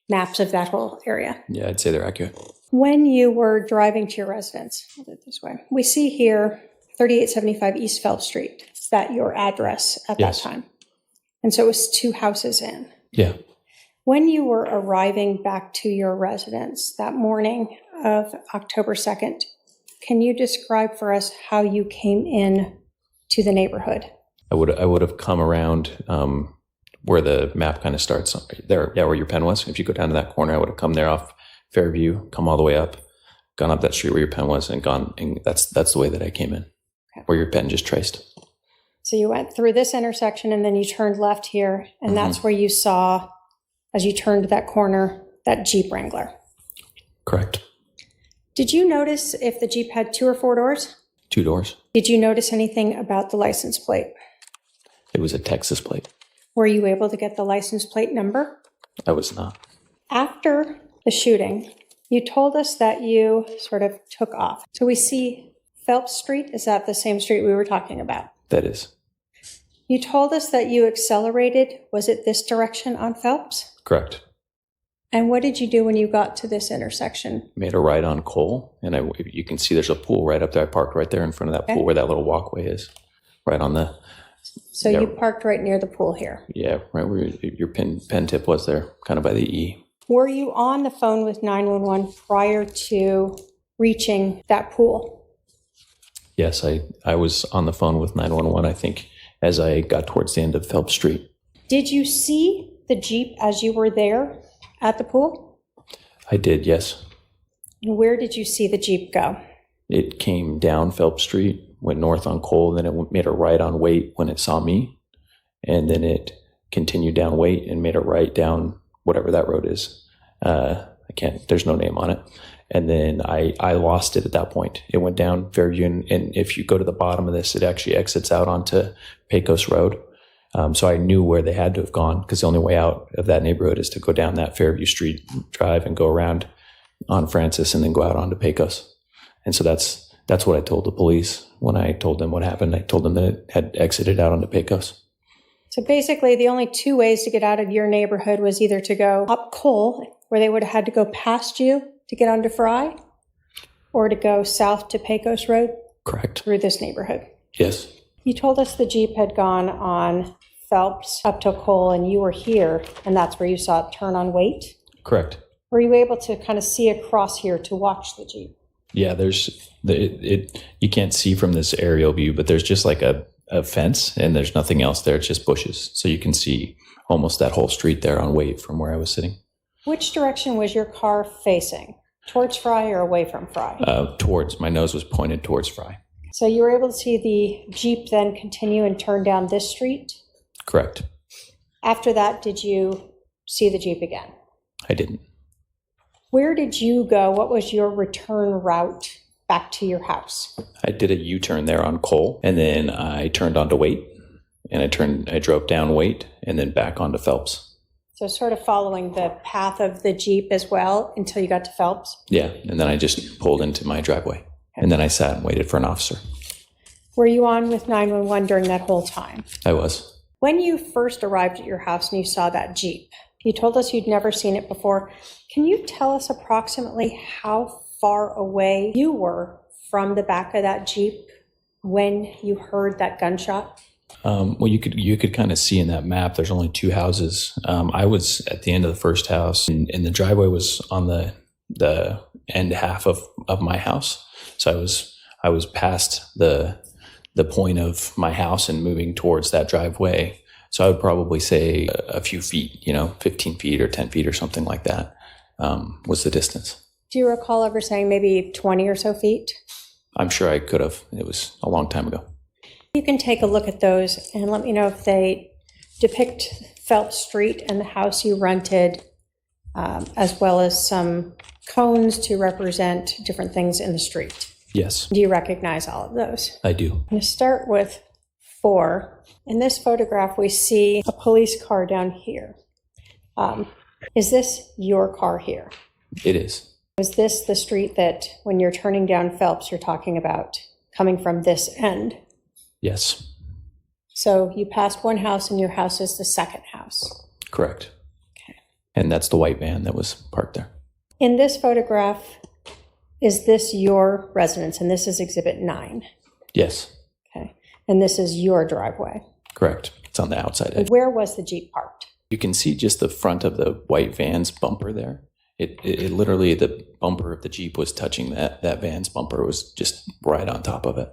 maps of that whole area. Yeah, I'd say they're accurate. When you were driving to your residence, I'll do it this way. We see here 3875 East Phelps Street. Is that your address at Yes. that time? And so it was 2 houses in. Yeah. When you were arriving back to your residence that morning of October 2nd, can you describe for us how you came in to the neighborhood? I would have come around where the map kind of starts there. Yeah, where your pen was. If you go down to that corner, I would have come there off Fairview, come all the way up, gone up that street where your pen was, and gone. And that's the way that I came in, Okay. where your pen just traced. So you went through this intersection and then you turned left here, and that's where you saw, as you turned that corner, that Jeep Wrangler. Correct. Did you notice if the Jeep had 2 or 4 doors? 2 doors. Did you notice anything about the license plate? It was a Texas plate. Were you able to get the license plate number? I was not. After the shooting, you told us that you sort of took off. So we see Phelps Street. Is that the same street we were talking about? That is. You told us that you accelerated. Was it this direction on Phelps? Correct. And what did you do when you got to this intersection? Made a right on Cole, and you can see there's a pool right up there. I parked right there in front of that pool where that little walkway is, right on the. So you parked right near the pool here. Yeah, right where your pen tip was there, kind of by the E. Were you on the phone with 911 prior to reaching that pool? Yes, I was on the phone with 911, I think, as I got towards the end of Phelps Street. Did you see the Jeep as you were there at the pool? I did, yes. And where did you see the Jeep go? It came down Phelps Street, went north on Cole, then it made a right on Waite when it saw me, and then it continued down Waite and made a right down whatever that road is. There's no name on it. And then I lost it at that point. It went down Fairview, and if you go to the bottom of this, it actually exits out onto Pecos Road. So I knew where they had to have gone, because the only way out of that neighborhood is to go down that Fairview Street drive and go around on Francis and then go out onto Pecos. And so that's what I told the police when I told them what happened. I told them that it had exited out onto Pecos. So basically, the only 2 ways to get out of your neighborhood was either to go up Cole, where they would have had to go past you to get onto Fry, or to go south to Pecos Road. Correct. Through this neighborhood. Yes. You told us the Jeep had gone on Phelps up to Cole, and you were here, and that's where you saw it turn on Waite. Correct. Were you able to kind of see across here to watch the Jeep? Yeah, you can't see from this aerial view, but there's just like a fence, and there's nothing else there. It's just bushes. So you can see almost that whole street there on Waite from where I was sitting. Which direction was your car facing? Towards Fry or away from Fry? My nose was pointed towards Fry. So you were able to see the Jeep then continue and turn down this street? Correct. After that, did you see the Jeep again? I didn't. Where did you go? What was your return route back to your house? I did a U-turn there on Cole, and then I turned onto Waite, and I drove down Waite and then back onto Phelps. So sort of following the path of the Jeep as well until you got to Phelps? Yeah, and then I just pulled into my driveway, and then I sat and waited for an officer. Were you on with 911 during that whole time? I was. When you first arrived at your house and you saw that Jeep, you told us you'd never seen it before. Can you tell us approximately how far away you were from the back of that Jeep when you heard that gunshot? Well, you could kind of see in that map, there's only 2 houses. I was at the end of the first house, and the driveway was on the end half of my house. So I was past the point of my house and moving towards that driveway. So I would probably say a few feet, 15 feet or 10 feet or something like that was the distance. Do you recall ever saying maybe 20 or so feet? I'm sure I could have. It was a long time ago. You can take a look at those and let me know if they depict Phelps Street and the house you rented, as well as some cones to represent different things in the street. Yes. Do you recognize all of those? I do. I'm going to start with 4. In this photograph, we see a police car down here. Is this your car here? It is. Is this the street that when you're turning down Phelps, you're talking about coming from this end? Yes. So you passed one house and your house is the second house. Correct. Okay. And that's the white van that was parked there. In this photograph, is this your residence? And this is Exhibit 9. Yes, Okay. And this is your driveway. correct. It's on the outside edge. Where was the Jeep parked? You can see just the front of the white van's bumper there. It literally, the bumper of the Jeep was touching that van's bumper. It was just right on top of it.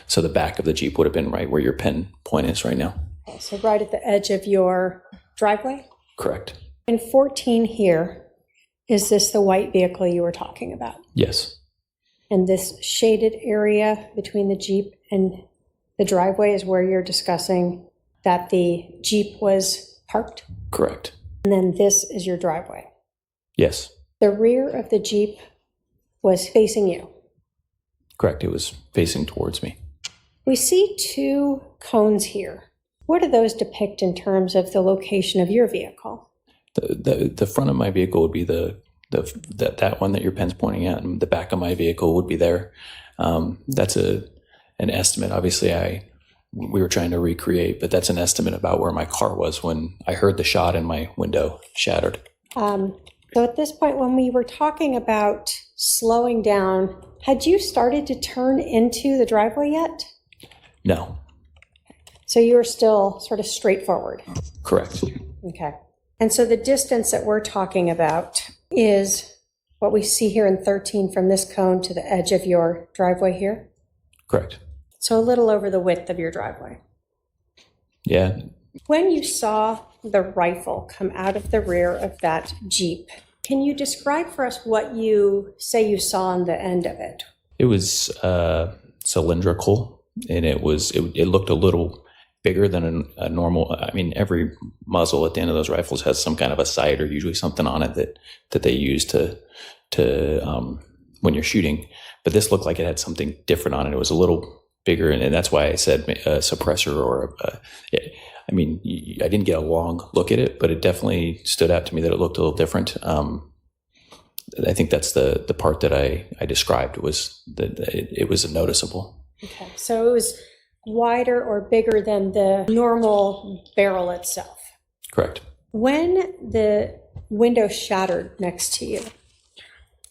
So the back of the Jeep would have been right where your pin point is right now. Okay, so right at the edge of your driveway? Correct. In 14 here, is this the white vehicle you were talking about? Yes. And this shaded area between the Jeep and the driveway is where you're discussing that the Jeep was parked? Correct. And then this is your driveway. Yes. The rear of the Jeep was facing you. Correct. It was facing towards me. We see two cones here. What do those depict in terms of the location of your vehicle? The front of my vehicle would be that one that your pen's pointing at, and the back of my vehicle would be there. That's an estimate. Obviously, we were trying to recreate, but that's an estimate about where my car was when I heard the shot and my window shattered. So at this point, when we were talking about slowing down, had you started to turn into the driveway yet? No. So you were still sort of straightforward. Correct. Okay. And so the distance that we're talking about is what we see here in 13 from this cone to the edge of your driveway here? Correct. So a little over the width of your driveway. Yeah. When you saw the rifle come out of the rear of that Jeep, can you describe for us what you say you saw on the end of it? It was cylindrical, and it looked a little bigger than a normal. I mean, every muzzle at the end of those rifles has some kind of a sight or usually something on it that they use to when you're shooting. But this looked like it had something different on it. It was a little bigger, and that's why I said a suppressor or I mean, I didn't get a long look at it, but it definitely stood out to me that it looked a little different. I think that's the part that I described was that it was noticeable. Okay, so it was wider or bigger than the normal barrel itself. Correct. When the window shattered next to you,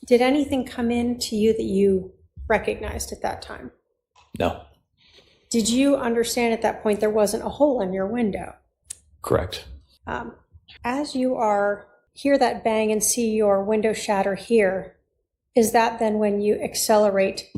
did anything come in to you that you recognized at that time? No. Did you understand at that point there wasn't a hole in your window? Correct. As you hear that bang and see your window shatter here, is that then when you accelerate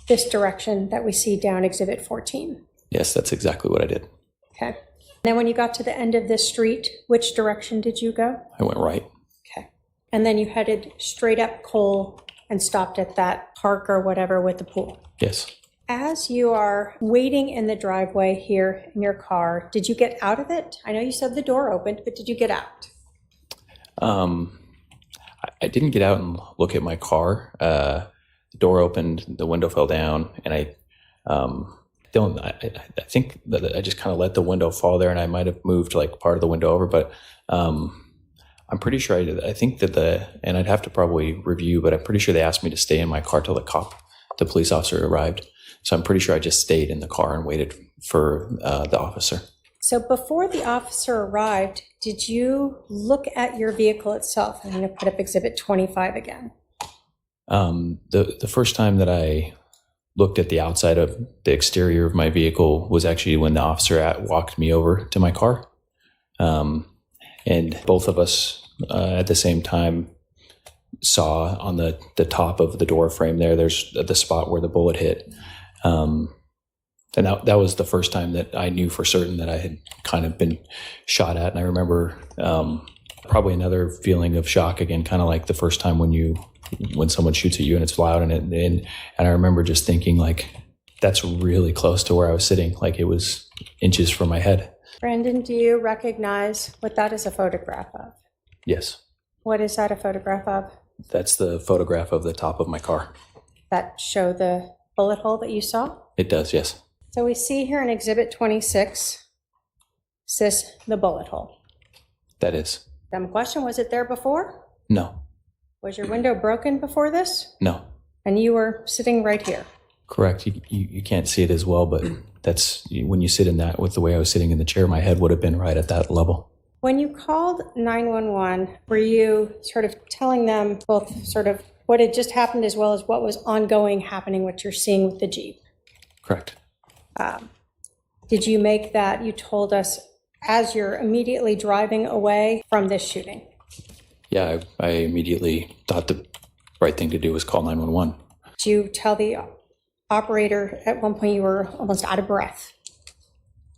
this direction that we see down Exhibit 14? Yes, that's exactly what I did. Okay. Then when you got to the end of this street, which direction did you go? I went right. Okay. And then you headed straight up Cole and stopped at that park or whatever with the pool? Yes. As you are waiting in the driveway here in your car, did you get out of it? I know you said the door opened, but did you get out? I didn't get out and look at my car. The door opened, the window fell down, and I think that I just kind of let the window fall there, and I might have moved like part of the window over, but I'm pretty sure I think that and I'd have to probably review, but I'm pretty sure they asked me to stay in my car till the police officer arrived. So I'm pretty sure I just stayed in the car and waited for the officer. So before the officer arrived, did you look at your vehicle itself? I'm going to put up Exhibit 25 again. The first time that I looked at the outside of the exterior of my vehicle was actually when the officer walked me over to my car. And both of us at the same time saw on the top of the door frame there's the spot where the bullet hit. And that was the first time that I knew for certain that I had kind of been shot at. And I remember probably another feeling of shock again, kind of like the first time when someone shoots at you and it's loud and I remember just thinking like, that's really close to where I was sitting. Like it was inches from my head. Brandon, do you recognize what that is a photograph of? Yes. What is that a photograph of? That's the photograph of the top of my car. That show the bullet hole that you saw? It does, yes. So we see here in Exhibit 26, is this the bullet hole? That is. Dumb question, was it there before? No. Was your window broken before this? No. And you were sitting right here? Correct. You can't see it as well, but that's when you sit in that with the way I was sitting in the chair, my head would have been right at that level. When you called 911, were you sort of telling them both sort of what had just happened as well as what was ongoing happening, what you're seeing with the Jeep? Correct. Did you make that, you told us, as you're immediately driving away from this shooting? Yeah, I immediately thought the right thing to do was call 911. Did you tell the operator at one point you were almost out of breath?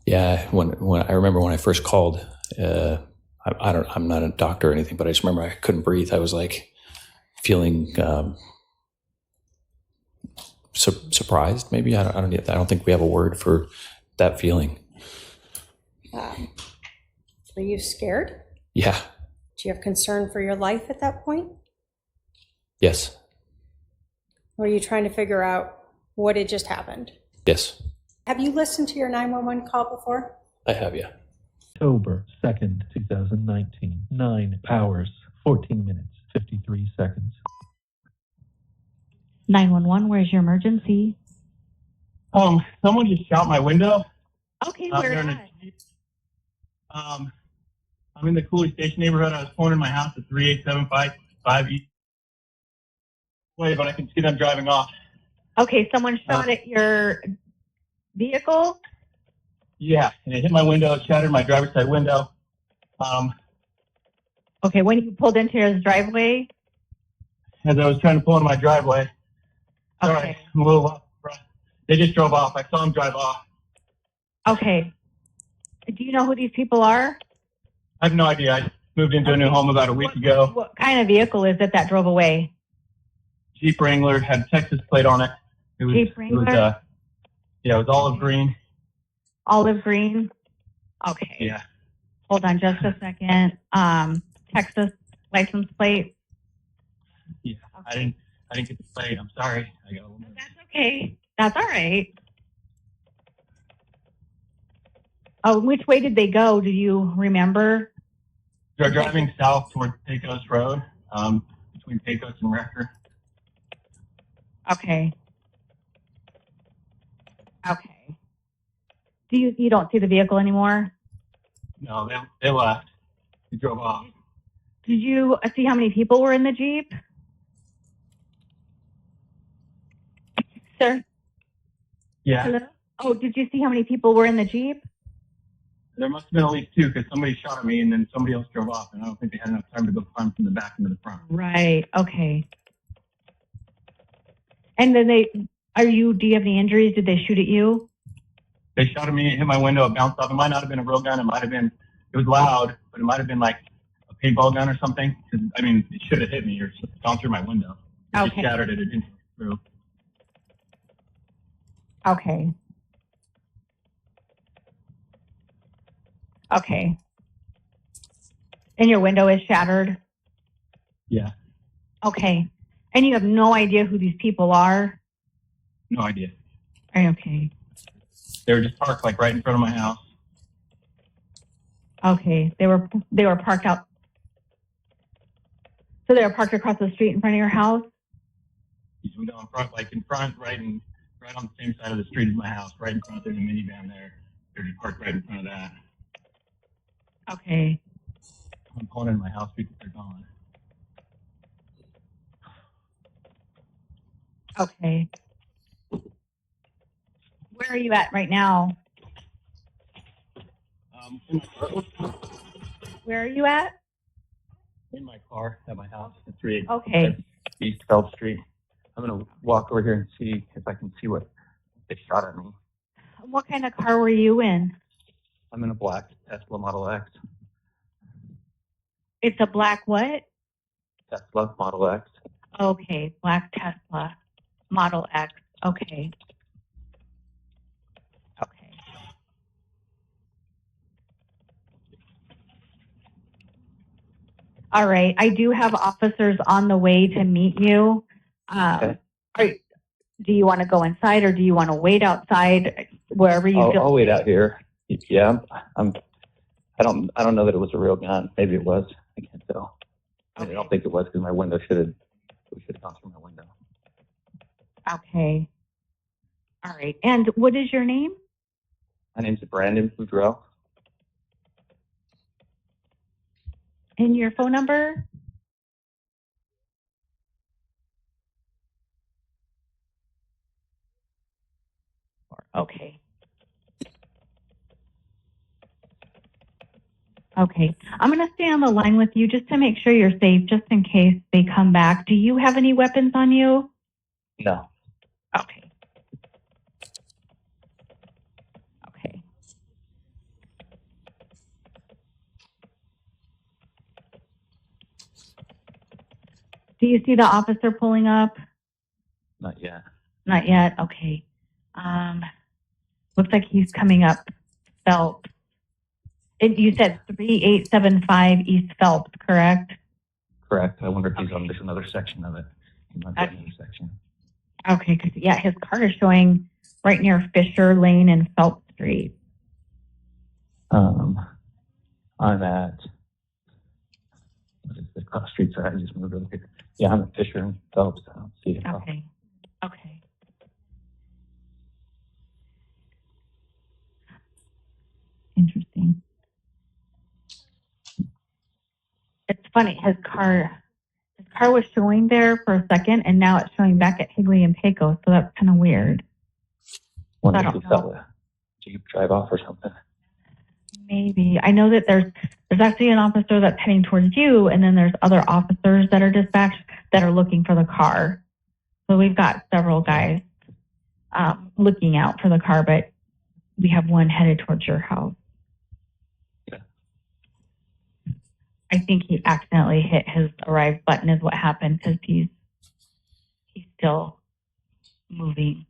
Yeah, when I remember when I first called, I'm not a doctor or anything, but I just remember I couldn't breathe. I was like feeling surprised. Maybe I don't think we have a word for that feeling. Were you scared? Yeah. Do you have concern for your life at that point? Yes. Were you trying to figure out what had just happened? Yes. Have you listened to your 911 call before? I have, yeah. October 2nd, 2019, 9 hours, 14 minutes, 53 seconds. 911, where's your emergency? Someone just shot my window. Okay, Out where there in a at? Jeep. I'm in the Cooley Station neighborhood. I was pulling in my house at 38755 East Way, but I can see them driving off. Okay, someone shot at your vehicle? Yeah, and it hit my window, it shattered my driver's side window. Okay, when you pulled into his driveway? As I was trying to pull into my driveway. Sorry, Okay. I'm a little off. They just drove off. I saw them drive off. Okay. Do you know who these people are? I have no idea. I moved into a new home about a week ago. What kind of vehicle is it that drove away? Jeep Wrangler, had a Texas plate on it. It was, Jeep Wrangler? It was olive green. Olive green? Okay. Yeah. Hold on just a second. Texas license plate? Yeah, I didn't get the plate. I'm sorry. I got a little nervous. That's okay. That's all right. Oh, which way did they go? Do you remember? They're driving south toward Pecos Road, between Pecos and Rector. Okay. Okay. Do you don't see the vehicle anymore? No, they left. They drove off. Did you see how many people were in the Jeep? Sir? Yeah, Hello? Oh, did you see how many people were in the Jeep? there must have been at least two because somebody shot at me and then somebody else drove off, and I don't think they had enough time to go climb from the back into the front. Right. Okay. And then do you have any injuries? Did they shoot at you? They shot at me, it hit my window, it bounced off. It might not have been a real gun. It was loud, but it might have been like a paintball gun or something. I mean, it should have hit me or gone through my window. It just Okay. shattered it. It didn't go through. Okay. Okay. And your window is shattered? Yeah, Okay. And you have no idea who these people are? no idea. Okay. They were just parked like right in front of my house. Okay. They were parked out. So they were parked across the street in front of your house? In front, right on the same side of the street as my house, right in front. There's a minivan there. They're just parked right in front of that. Okay. I'm pulling in my house because they're gone. Okay. Where are you at right now? Where are you at? In my car at my house at 380 Okay. East Bell Street. I'm gonna walk over here and see if I can see what they shot at me. What kind of car were you in? I'm in a black Tesla Model X. It's a black what? Tesla Model X. Okay, black Tesla Model X. Okay. Okay. All right. I do have officers on the way to meet you. Okay. Do you want to go inside or do you want to wait outside wherever you feel? I'll wait out here. Yeah, I don't know that it was a real gun. Maybe it was. I can't tell. I don't think it was because my window should have gone through my window. Okay. All right. And what is your name? My name's Brandon Boudreau. And your phone number? Okay. Okay. I'm going to stay on the line with you just to make sure you're safe, just in case they come back. Do you have any weapons on you? No. Okay. Okay. Do you see the officer pulling up? Not yet. Not yet. Okay. Looks like he's coming up Phelps. You said 3875 East Phelps, correct? Correct. I wonder if he's on just another section of it. He might be on another section. Okay, because yeah, his car is showing right near Fisher Lane and Phelps Street. I'm at, what is the cross street? Sorry, I just moved over here. Yeah, I'm at Fisher and Phelps. I don't see it. Okay. Okay. Interesting. It's funny. His car was showing there for a second, and now it's showing back at Higley and Pecos. So that's kind of weird. Wonder I if don't he saw know. the Jeep drive off or something. Maybe. I know that there's actually an officer that's heading towards you, and then there's other officers that are dispatched that are looking for the car. So we've got several guys looking out for the car, but we have one headed towards your house. Okay. I think he accidentally hit his arrive button is what happened, because he's still moving.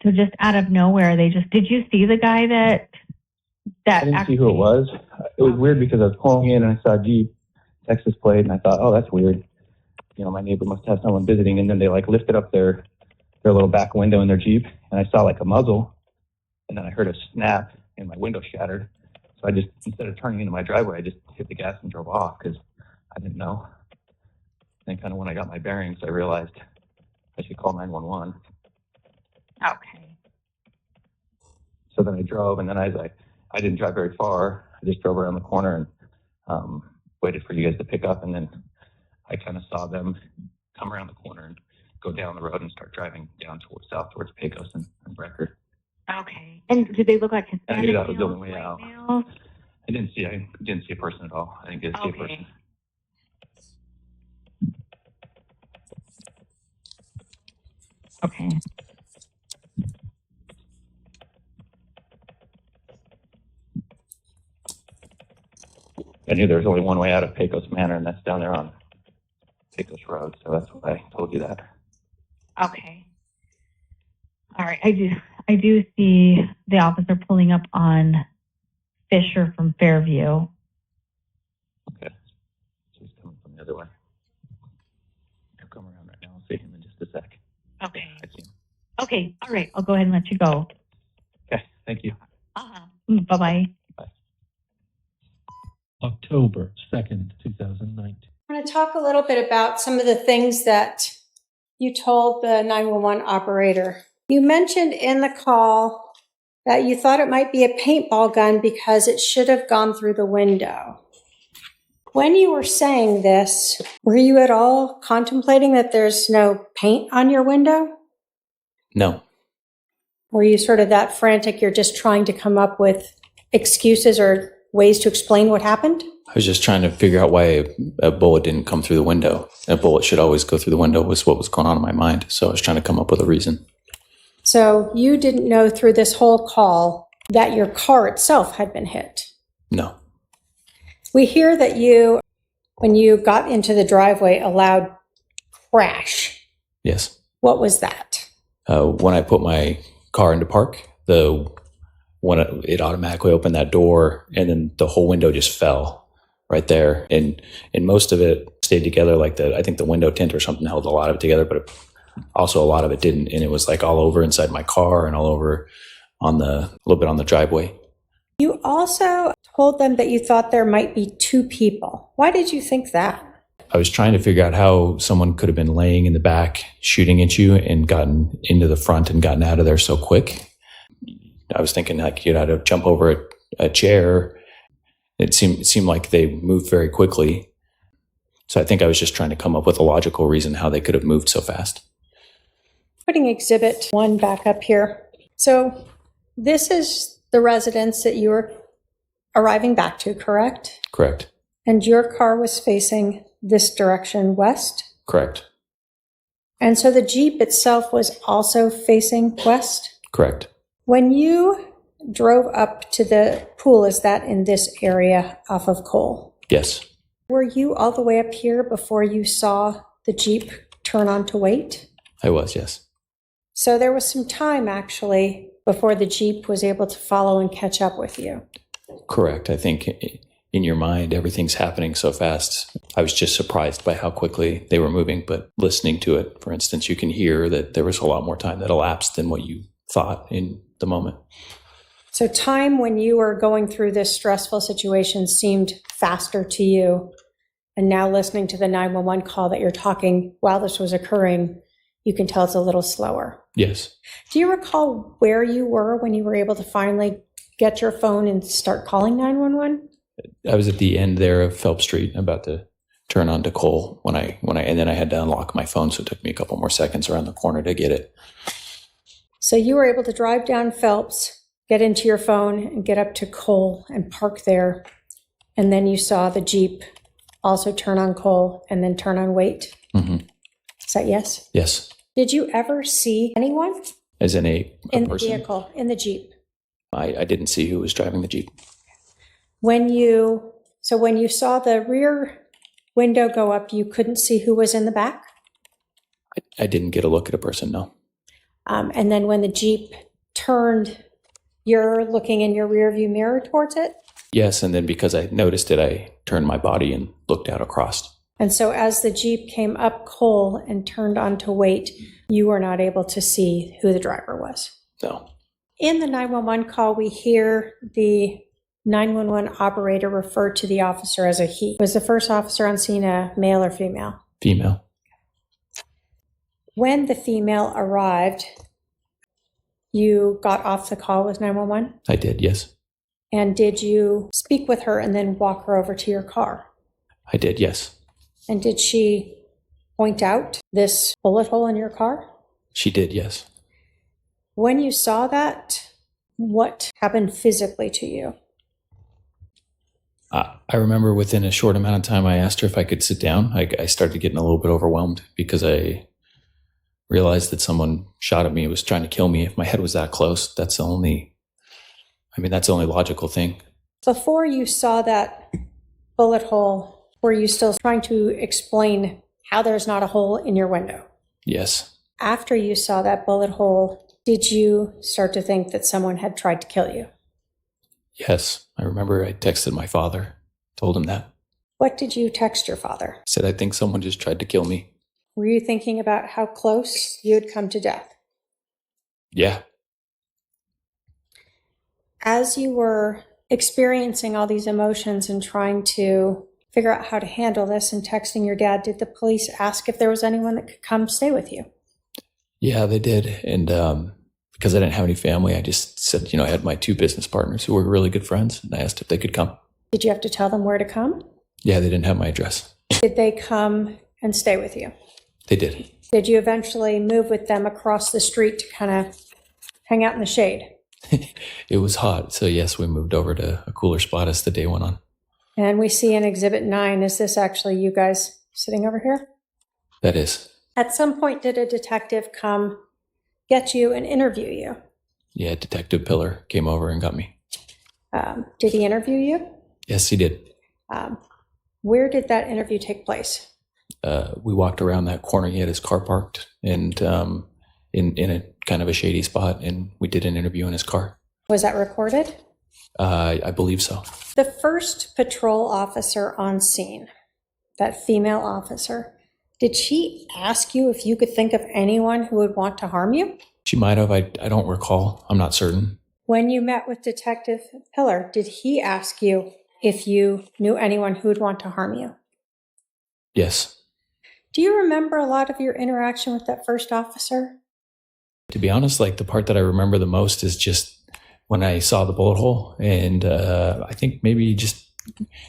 So just out of nowhere, did you see the guy that I didn't see who it was. It was weird because I was pulling in and I saw a Jeep Texas plate and I thought, oh, that's weird. You know, my neighbor must have someone visiting. And then they like lifted up their little back window in their Jeep and I saw like a muzzle and then I heard a snap and my window shattered. So I just, instead of turning into my driveway, I just hit the gas and drove off because I didn't know. And kind of when I got my bearings, I realized I should call 911. Okay. So then I drove, and then I didn't drive very far. I just drove around the corner and waited for you guys to pick up, and then I kind of saw them come around the corner and go down the road and start driving down south towards Pecos and Brecker. Okay. And did they look like Hispanic? And I knew that was the only way white out. males? I didn't see a person at all. I didn't get to see a person. Okay. I knew there was only one way out of Pecos Manor, and that's down there on Pecos Road. So that's why I told you that. Okay. All right. I do see the officer pulling up on Fisher from Fairview. Okay. So he's coming from the other way. He'll come around right now. I'll see him in just a sec. Okay. I see him. Okay. All right. I'll go ahead and let you go. Okay. Thank you. Bye-bye. October 2nd, 2019. I want to talk a little bit about some of the things that you told the 911 operator. You mentioned in the call that you thought it might be a paintball gun because it should have gone through the window. When you were saying this, were you at all contemplating that there's no paint on your window? No. Were you sort of that frantic you're just trying to come up with excuses or ways to explain what happened? I was just trying to figure out why a bullet didn't come through the window. A bullet should always go through the window was what was going on in my mind. So I was trying to come up with a reason. So you didn't know through this whole call that your car itself had been hit? No. We hear that you, when you got into the driveway, a loud crash. Yes. What was that? When I put my car into park, when it automatically opened that door and then the whole window just fell right there. And most of it stayed together. Like I think the window tint or something held a lot of it together, but also a lot of it didn't. And it was like all over inside my car and all over a little bit on the driveway. You also told them that you thought there might be two people. Why did you think that? I was trying to figure out how someone could have been laying in the back shooting at you and gotten into the front and gotten out of there so quick. I was thinking like you'd have to jump over a chair. It seemed like they moved very quickly. So I think I was just trying to come up with a logical reason how they could have moved so fast. Putting Exhibit 1 back up here. So this is the residence that you were arriving back to, correct? Correct. And your car was facing this direction, west? Correct. And so the Jeep itself was also facing west? Correct. When you drove up to the pool, is that in this area off of Cole? Yes. Were you all the way up here before you saw the Jeep turn on to wait? I was, yes. So there was some time actually before the Jeep was able to follow and catch up with you. Correct. I think in your mind, everything's happening so fast. I was just surprised by how quickly they were moving. But listening to it, for instance, you can hear that there was a lot more time that elapsed than what you thought in the moment. So time when you were going through this stressful situation seemed faster to you. And now listening to the 911 call that you're talking while this was occurring, you can tell it's a little slower. Yes. Do you recall where you were when you were able to finally get your phone and start calling 911? I was at the end there of Phelps Street, about to turn onto Cole and then I had to unlock my phone. So it took me a couple more seconds around the corner to get it. So you were able to drive down Phelps, get into your phone and get up to Cole and park there. And then you saw the Jeep also turn on Cole and then turn on wait. Mm-hmm. Is that yes? Yes. Did you ever see anyone As in a in the person? vehicle, in the Jeep? I didn't see who was driving the Jeep. When you saw the rear window go up, you couldn't see who was in the back? I didn't get a look at a person, no. And then when the Jeep turned, you're looking in your rear view mirror towards it? Yes, and then because I noticed it, I turned my body and looked out across. And so as the Jeep came up Cole and turned onto wait, you were not able to see who the driver was. No. In the 911 call, we hear the 911 operator refer to the officer as a he. Was the first officer on scene a male or female? Female. When the female arrived, you got off the call with 911? I did, yes. And did you speak with her and then walk her over to your car? I did, yes. And did she point out this bullet hole in your car? She did, yes. When you saw that, what happened physically to you? I remember within a short amount of time, I asked her if I could sit down. I started getting a little bit overwhelmed because I realized that someone shot at me, was trying to kill me. If my head was that close, that's the only logical thing. Before you saw that bullet hole, were you still trying to explain how there's not a hole in your window? Yes. After you saw that bullet hole, did you start to think that someone had tried to kill you? Yes. I remember I texted my father, told him that. What did you text your father? Said, I think someone just tried to kill me. Were you thinking about how close you'd come to death? Yeah. As you were experiencing all these emotions and trying to figure out how to handle this and texting your dad, did the police ask if there was anyone that could come stay with you? Yeah, they did. And because I didn't have any family, I just said, I had my two business partners who were really good friends, and I asked if they could come. Did you have to tell them where to come? Yeah, they didn't have my address. Did they come and stay with you? They did. Did you eventually move with them across the street to kind of hang out in the shade? It was hot. So yes, we moved over to a cooler spot as the day went on. And we see in Exhibit 9, is this actually you guys sitting over here? That is. At some point, did a detective come get you and interview you? Yeah, Detective Pillar came over and got me. Did he interview you? Yes, he did. Where did that interview take place? We walked around that corner. He had his car parked and in a kind of a shady spot, and we did an interview in his car. Was that recorded? I believe so. The first patrol officer on scene, that female officer, did she ask you if you could think of anyone who would want to harm you? She might have. I don't recall. I'm not certain. When you met with Detective Pillar, did he ask you if you knew anyone who would want to harm you? Yes. Do you remember a lot of your interaction with that first officer? To be honest, like the part that I remember the most is just when I saw the bullet hole, and I think maybe just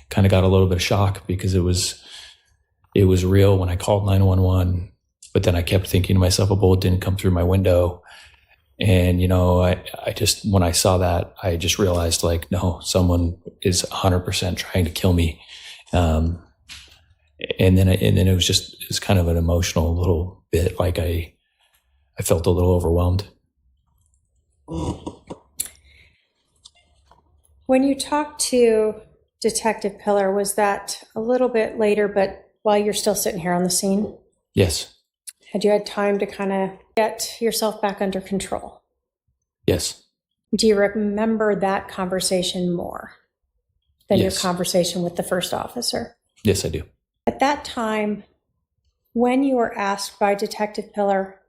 kind of got a little bit of shock because it was real when I called 911. But then I kept thinking to myself, a bullet didn't come through my window. And, I just, when I saw that, I just realized, like, no, someone is 100% trying to kill me. And then it was kind of an emotional little bit. Like I felt a little overwhelmed. When you talked to Detective Pillar, was that a little bit later, but while you're still sitting here on the scene? Yes. Had you had time to kind of get yourself back under control? Yes. Do you remember that conversation more than your Yes. conversation with the first officer? Yes, I do. At that time, when you were asked by Detective Pillar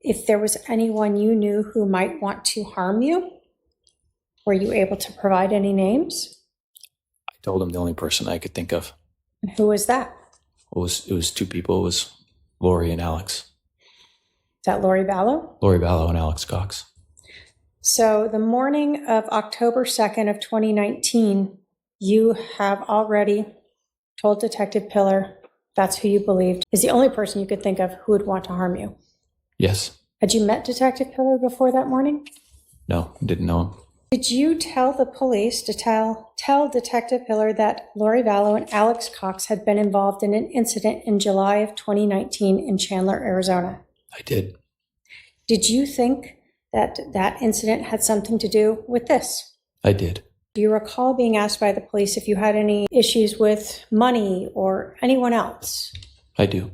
if there was anyone you knew who might want to harm you, were you able to provide any names? I told him the only person I could think of. And who was that? It was two people. It was Lori and Alex. Is that Lori Vallow? Lori Vallow and Alex Cox. So the morning of October 2nd of 2019, you have already told Detective Pillar that's who you believed is the only person you could think of who would want to harm you. Yes. Had you met Detective Pillar before that morning? No, didn't know him. Did you tell the police to tell Detective Pillar that Lori Vallow and Alex Cox had been involved in an incident in July of 2019 in Chandler, Arizona? I did. Did you think that that incident had something to do with this? I did. Do you recall being asked by the police if you had any issues with money or anyone else? I do.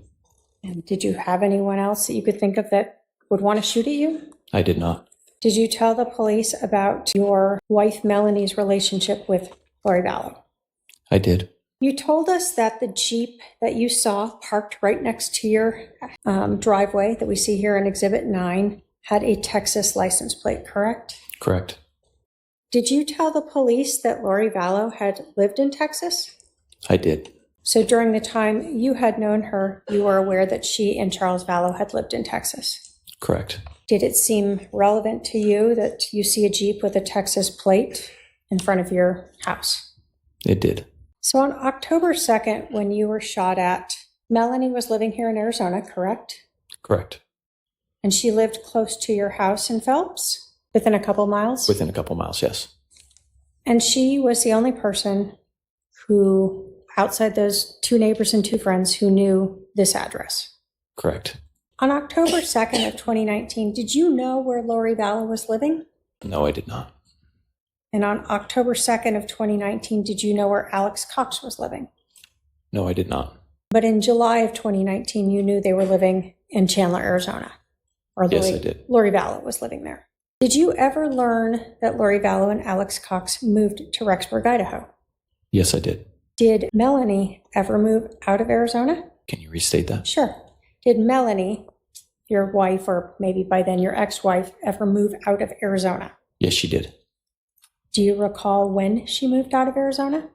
And did you have anyone else that you could think of that would want to shoot at you? I did not. Did you tell the police about your wife Melanie's relationship with Lori Vallow? I did. You told us that the Jeep that you saw parked right next to your driveway that we see here in Exhibit 9 had a Texas license plate, correct? Correct. Did you tell the police that Lori Vallow had lived in Texas? I did. So during the time you had known her, you were aware that she and Charles Vallow had lived in Texas? Correct. Did it seem relevant to you that you see a Jeep with a Texas plate in front of your house? It did. So on October 2nd, when you were shot at, Melanie was living here in Arizona, correct? Correct. And she lived close to your house in Phelps, within a couple miles? Within a couple miles, yes. And she was the only person who, outside those two neighbors and two friends, who knew this address? Correct. On October 2nd of 2019, did you know where Lori Vallow was living? No, I did not. And on October 2nd of 2019, did you know where Alex Cox was living? No, I did not. But in July of 2019, you knew they were living in Chandler, Arizona. Or Yes, I did. Lori Vallow was living there. Did you ever learn that Lori Vallow and Alex Cox moved to Rexburg, Idaho? Yes, I did. Did Melanie ever move out of Arizona? Can you restate that? Sure. Did Melanie, your wife, or maybe by then your ex-wife, ever move out of Arizona? Yes, she did. Do you recall when she moved out of Arizona?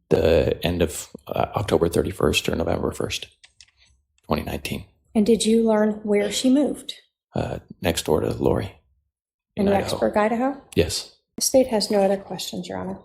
The end of October 31st or November 1st, 2019. And did you learn where she moved? Next door to Lori. In Idaho. Rexburg, Idaho? Yes. The state has no other questions, Your Honor.